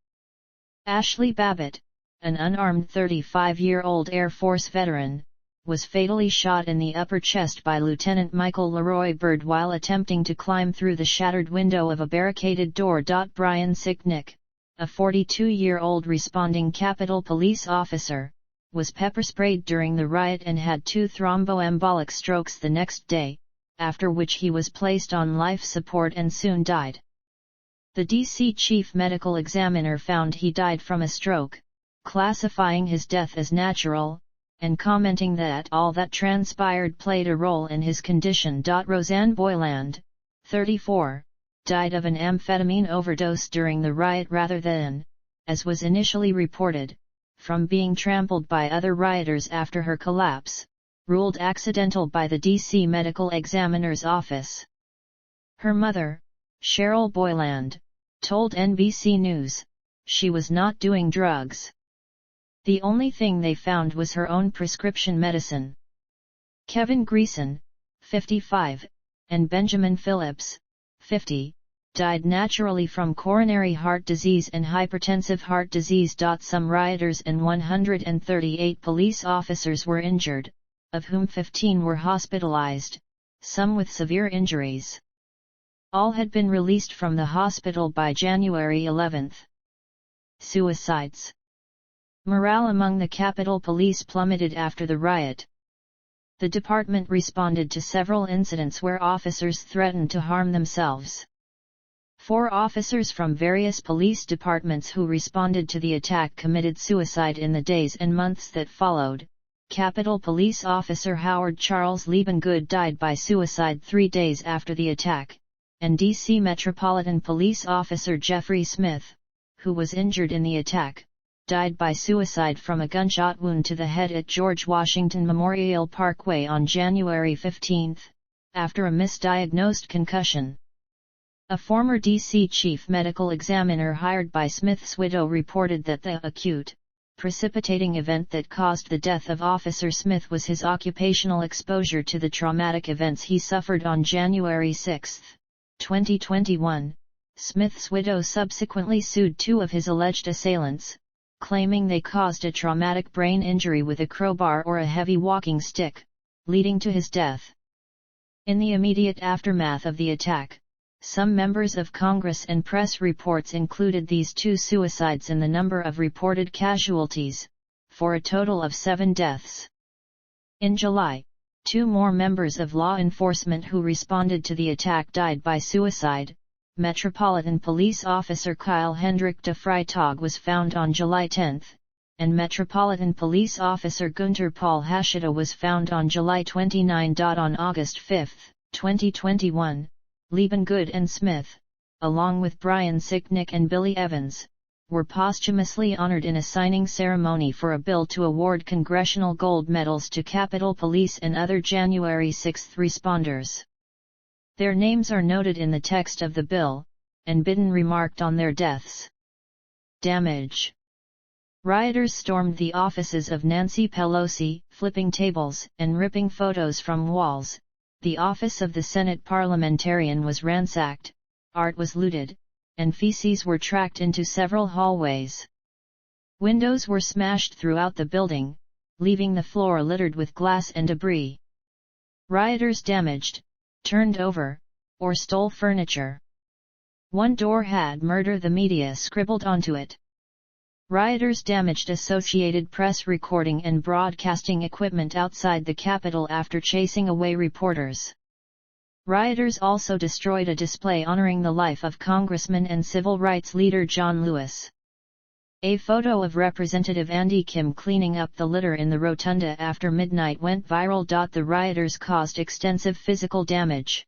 Ashley Babbitt, an unarmed 35-year-old Air Force veteran, was fatally shot in the upper chest by Lieutenant Michael Leroy Bird while attempting to climb through the shattered window of a barricaded door. Brian Sicknick, a 42-year-old responding Capitol Police officer, was pepper-sprayed during the riot and had 2 thromboembolic strokes the next day, after which he was placed on life support and soon died. The D.C. Chief Medical Examiner found he died from a stroke, classifying his death as natural, and commenting that all that transpired played a role in his condition. Roseanne Boyland, 34, died of an amphetamine overdose during the riot rather than, as was initially reported, from being trampled by other rioters after her collapse, ruled accidental by the D.C. Medical Examiner's Office. Her mother, Cheryl Boyland, told NBC News, she was not doing drugs. The only thing they found was her own prescription medicine. Kevin Greason, 55, and Benjamin Phillips, 50, died naturally from coronary heart disease and hypertensive heart disease. Some rioters and 138 police officers were injured, of whom 15 were hospitalized, some with severe injuries. All had been released from the hospital by January 11. Suicides. Morale among the Capitol Police plummeted after the riot. The department responded to several incidents where officers threatened to harm themselves. 4 officers from various police departments who responded to the attack committed suicide in the days and months that followed. Capitol Police Officer Howard Charles Liebengood died by suicide 3 days after the attack, and D.C. Metropolitan Police Officer Jeffrey Smith, who was injured in the attack, died by suicide from a gunshot wound to the head at George Washington Memorial Parkway on January 15, after a misdiagnosed concussion. A former D.C. chief medical examiner hired by Smith's widow reported that the acute, precipitating event that caused the death of Officer Smith was his occupational exposure to the traumatic events he suffered on January 6, 2021. Smith's widow subsequently sued 2 of his alleged assailants, claiming they caused a traumatic brain injury with a crowbar or a heavy walking stick, leading to his death. In the immediate aftermath of the attack, some members of Congress and press reports included these 2 suicides in the number of reported casualties, for a total of 7 deaths. In July, 2 more members of law enforcement who responded to the attack died by suicide. Metropolitan Police Officer Kyle Hendrik de Vrytog was found on July 10, and Metropolitan Police Officer Gunter Paul Hashida was found on July 29. On August 5, 2021, Liebengood and Smith, along with Brian Sicknick and Billy Evans, were posthumously honored in a signing ceremony for a bill to award Congressional Gold Medals to Capitol Police and other January 6 responders. Their names are noted in the text of the bill, and Biden remarked on their deaths. Damage. Rioters stormed the offices of Nancy Pelosi, flipping tables and ripping photos from walls. The office of the Senate parliamentarian was ransacked, art was looted, and feces were tracked into several hallways. Windows were smashed throughout the building, leaving the floor littered with glass and debris. Rioters damaged, turned over, or stole furniture. One door had "Murder the Media" scribbled onto it. Rioters damaged Associated Press recording and broadcasting equipment outside the Capitol after chasing away reporters. Rioters also destroyed a display honoring the life of Congressman and civil rights leader John Lewis. A photo of Representative Andy Kim cleaning up the litter in the rotunda after midnight went viral. The rioters caused extensive physical damage.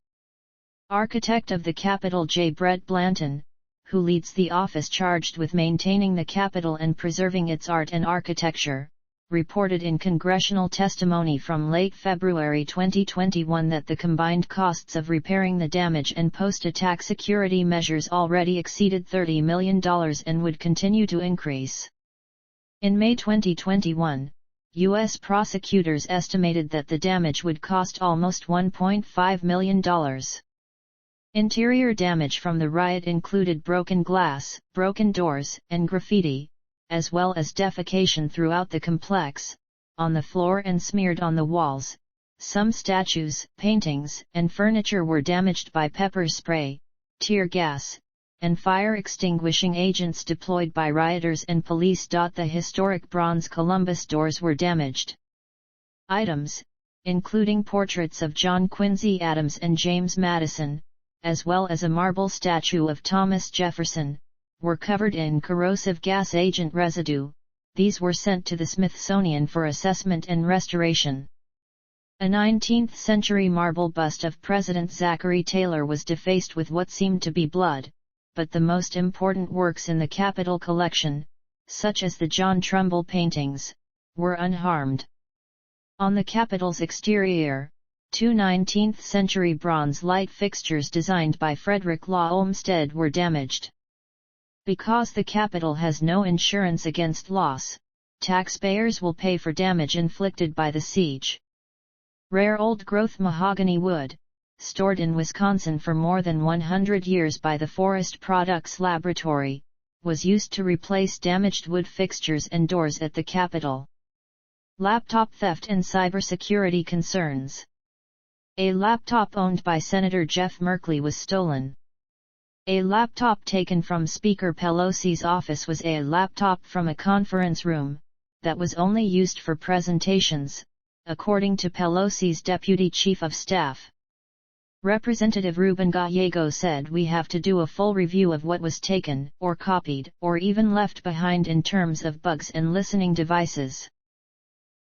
Architect of the Capitol J. Brett Blanton, who leads the office charged with maintaining the Capitol and preserving its art and architecture, reported in congressional testimony from late February 2021 that the combined costs of repairing the damage and post-attack security measures already exceeded $30 million and would continue to increase. In May 2021, U.S. prosecutors estimated that the damage would cost almost $1.5 million. Interior damage from the riot included broken glass, broken doors, and graffiti, as well as defecation throughout the complex, on the floor and smeared on the walls. Some statues, paintings, and furniture were damaged by pepper spray, tear gas, and fire extinguishing agents deployed by rioters and police. The historic bronze Columbus doors were damaged. Items, including portraits of John Quincy Adams and James Madison, as well as a marble statue of Thomas Jefferson, were covered in corrosive gas agent residue. These were sent to the Smithsonian for assessment and restoration. A 19th-century marble bust of President Zachary Taylor was defaced with what seemed to be blood, but the most important works in the Capitol collection, such as the John Trumbull paintings, were unharmed. On the Capitol's exterior, 2 19th-century bronze light fixtures designed by Frederick Law Olmsted were damaged. Because the Capitol has no insurance against loss, taxpayers will pay for damage inflicted by the siege. Rare old-growth mahogany wood, stored in Wisconsin for more than 100 years by the Forest Products Laboratory, was used to replace damaged wood fixtures and doors at the Capitol. Laptop theft and cybersecurity concerns. A laptop owned by Senator Jeff Merkley was stolen. A laptop taken from Speaker Pelosi's office was a laptop from a conference room, that was only used for presentations, according to Pelosi's deputy chief of staff. Representative Ruben Gallego said, "We have to do a full review of what was taken, or copied, or even left behind in terms of bugs and listening devices."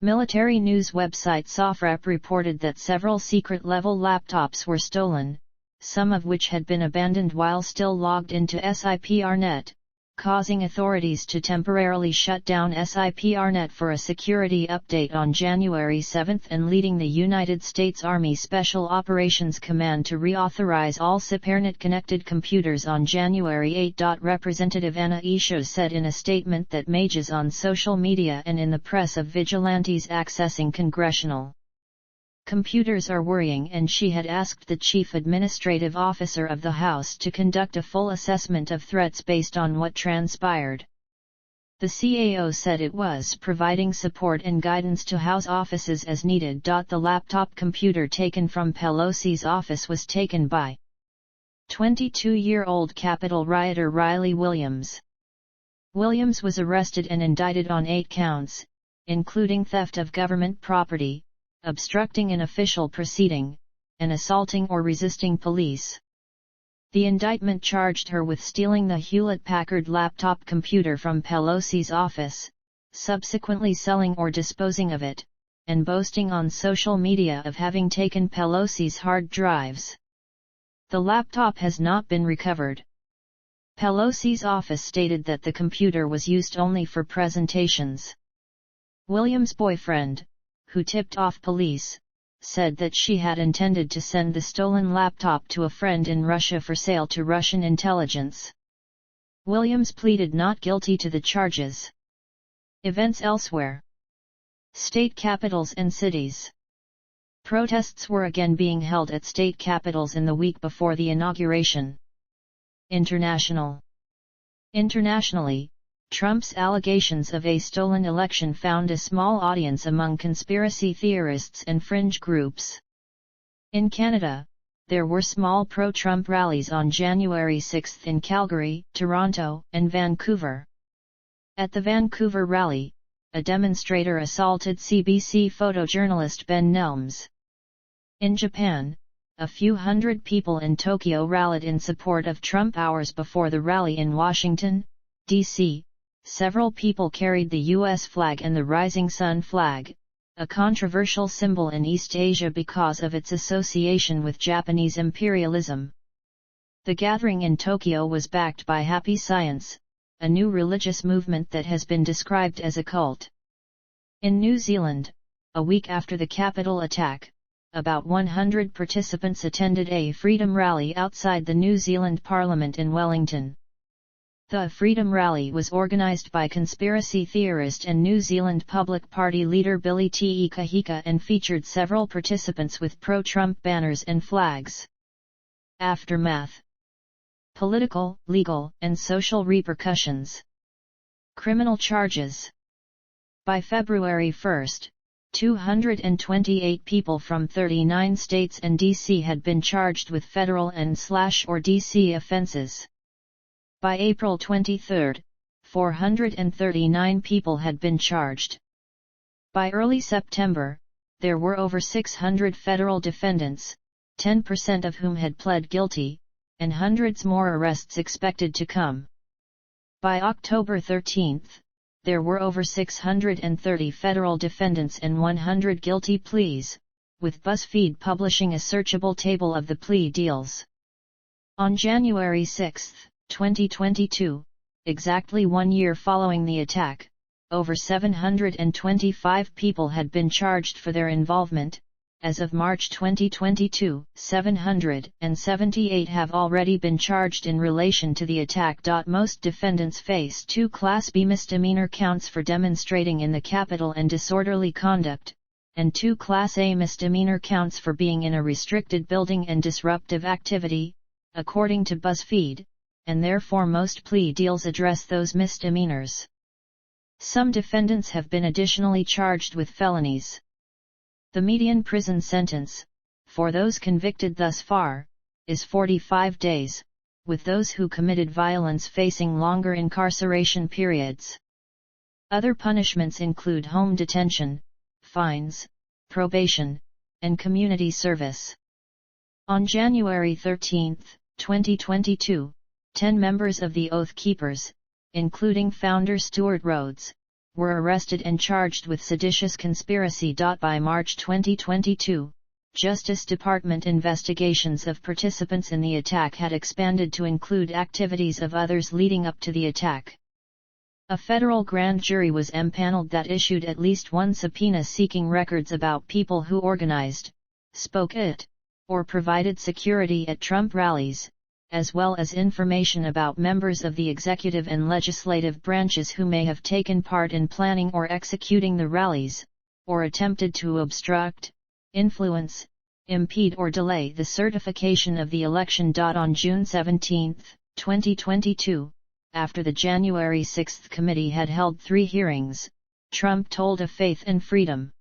Military news website SOFREP reported that several secret-level laptops were stolen, some of which had been abandoned while still logged into SIPRnet, causing authorities to temporarily shut down SIPRnet for a security update on January 7 and leading the United States Army Special Operations Command to reauthorize all SIPRnet-connected computers on January 8. Representative Anna Isha said in a statement that mages on social media and in the press of vigilantes accessing congressional computers are worrying, and she had asked the Chief Administrative Officer of the House to conduct a full assessment of threats based on what transpired. The CAO said it was providing support and guidance to House offices as needed. The laptop computer taken from Pelosi's office was taken by 22-year-old Capitol rioter Riley Williams. Williams was arrested and indicted on 8 counts, including theft of government property, obstructing an official proceeding, and assaulting or resisting police. The indictment charged her with stealing the Hewlett-Packard laptop computer from Pelosi's office, subsequently selling or disposing of it, and boasting on social media of having taken Pelosi's hard drives. The laptop has not been recovered. Pelosi's office stated that the computer was used only for presentations. Williams' boyfriend, who tipped off police, said that she had intended to send the stolen laptop to a friend in Russia for sale to Russian intelligence. Williams pleaded not guilty to the charges. Events elsewhere. State capitals and cities. Protests were again being held at state capitals in the week before the inauguration. Internationally, Trump's allegations of a stolen election found a small audience among conspiracy theorists and fringe groups. In Canada, there were small pro-Trump rallies on January 6 in Calgary, Toronto, and Vancouver. At the Vancouver rally, a demonstrator assaulted CBC photojournalist Ben Nelms. In Japan, a few hundred people in Tokyo rallied in support of Trump hours before the rally in Washington, D.C. Several people carried the U.S. flag and the Rising Sun flag, a controversial symbol in East Asia because of its association with Japanese imperialism. The gathering in Tokyo was backed by Happy Science, a new religious movement that has been described as a cult. In New Zealand, a week after the Capitol attack, about 100 participants attended a freedom rally outside the New Zealand Parliament in Wellington. The Freedom Rally was organised by conspiracy theorist and New Zealand Public Party leader Billy Te Kahika and featured several participants with pro-Trump banners and flags. Aftermath. Political, legal, and social repercussions. Criminal charges. By February 1, 228 people from 39 states and D.C. had been charged with federal and/or D.C. offenses. By April 23, 439 people had been charged. By early September, there were over 600 federal defendants, 10% of whom had pled guilty, and hundreds more arrests expected to come. By October 13, there were over 630 federal defendants and 100 guilty pleas, with BuzzFeed publishing a searchable table of the plea deals. On January 6, 2022, exactly 1 year following the attack, over 725 people had been charged for their involvement. As of March 2022, 778 have already been charged in relation to the attack. Most defendants face 2 Class B misdemeanor counts for demonstrating in the Capitol and disorderly conduct, and 2 Class A misdemeanor counts for being in a restricted building and disruptive activity, according to BuzzFeed, and therefore most plea deals address those misdemeanors. Some defendants have been additionally charged with felonies. The median prison sentence, for those convicted thus far, is 45 days, with those who committed violence facing longer incarceration periods. Other punishments include home detention, fines, probation, and community service. On January 13, 2022, 10 members of the Oath Keepers, including founder Stuart Rhodes, were arrested and charged with seditious conspiracy. By March 2022, Justice Department investigations of participants in the attack had expanded to include activities of others leading up to the attack. A federal grand jury was empaneled that issued at least one subpoena seeking records about people who organized, spoke at, or provided security at Trump rallies, as well as information about members of the executive and legislative branches who may have taken part in planning or executing the rallies, or attempted to obstruct, influence, impede or delay the certification of the election. On June 17, 2022, after the January 6 committee had held 3 hearings, Trump told a Faith and Freedom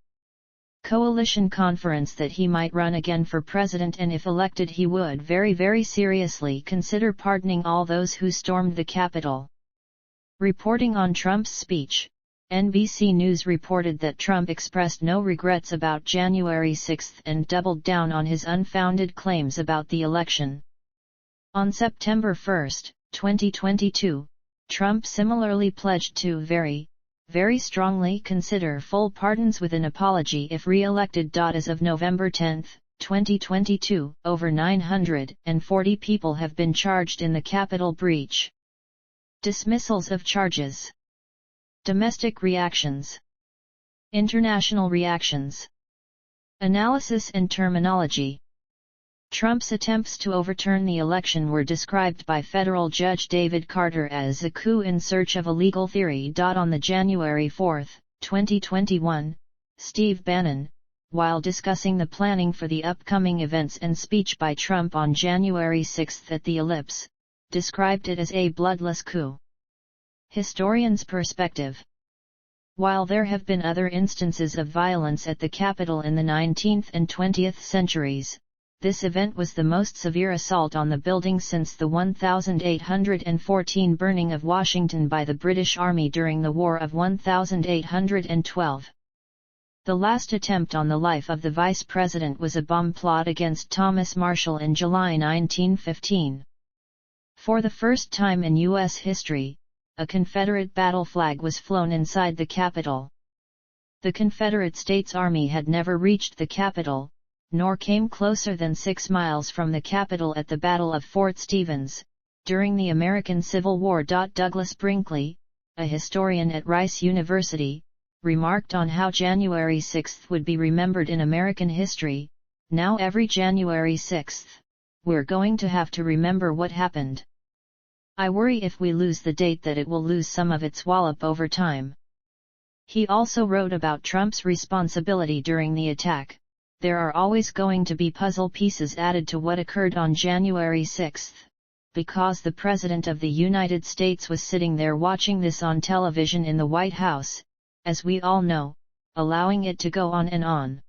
Coalition conference that he might run again for president, and if elected he would very seriously consider pardoning all those who stormed the Capitol. Reporting on Trump's speech, NBC News reported that Trump expressed no regrets about January 6 and doubled down on his unfounded claims about the election. On September 1, 2022, Trump similarly pledged to very strongly consider full pardons with an apology if re-elected. As of November 10, 2022, over 940 people have been charged in the Capitol breach. Dismissals of charges. Domestic reactions. International reactions. Analysis and terminology. Trump's attempts to overturn the election were described by federal judge David Carter as a coup in search of a legal theory. On the January 4, 2021, Steve Bannon, while discussing the planning for the upcoming events and speech by Trump on January 6 at the Ellipse, described it as a bloodless coup. Historians' perspective. While there have been other instances of violence at the Capitol in the 19th and 20th centuries, this event was the most severe assault on the building since the 1814 burning of Washington by the British Army during the War of 1812. The last attempt on the life of the vice president was a bomb plot against Thomas Marshall in July 1915. For the first time in U.S. history, a Confederate battle flag was flown inside the Capitol. The Confederate States Army had never reached the Capitol, nor came closer than 6 miles from the Capitol at the Battle of Fort Stevens, during the American Civil War. Douglas Brinkley, a historian at Rice University, remarked on how January 6 would be remembered in American history. Now every January 6, we're going to have to remember what happened. I worry if we lose the date that it will lose some of its wallop over time. He also wrote about Trump's responsibility during the attack. There are always going to be puzzle pieces added to what occurred on January 6, because the President of the United States was sitting there watching this on television in the White House, as we all know, allowing it to go on and on.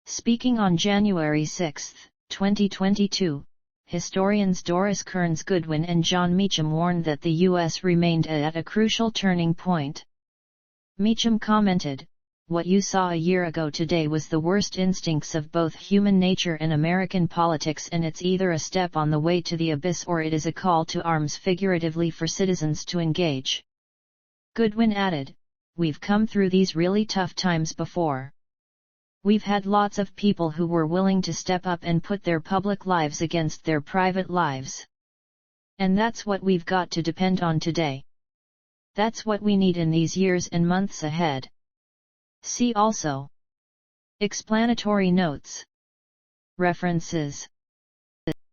Speaking on January 6, 2022, historians Doris Kearns Goodwin and John Meacham warned that the U.S. remained at a crucial turning point. Meacham commented, "What you saw a year ago today was the worst instincts of both human nature and American politics, and it's either a step on the way to the abyss or it is a call to arms figuratively for citizens to engage." Goodwin added, "We've come through these really tough times before. We've had lots of people who were willing to step up and put their public lives against their private lives. And that's what we've got to depend on today. That's what we need in these years and months ahead." See also: Explanatory notes. References.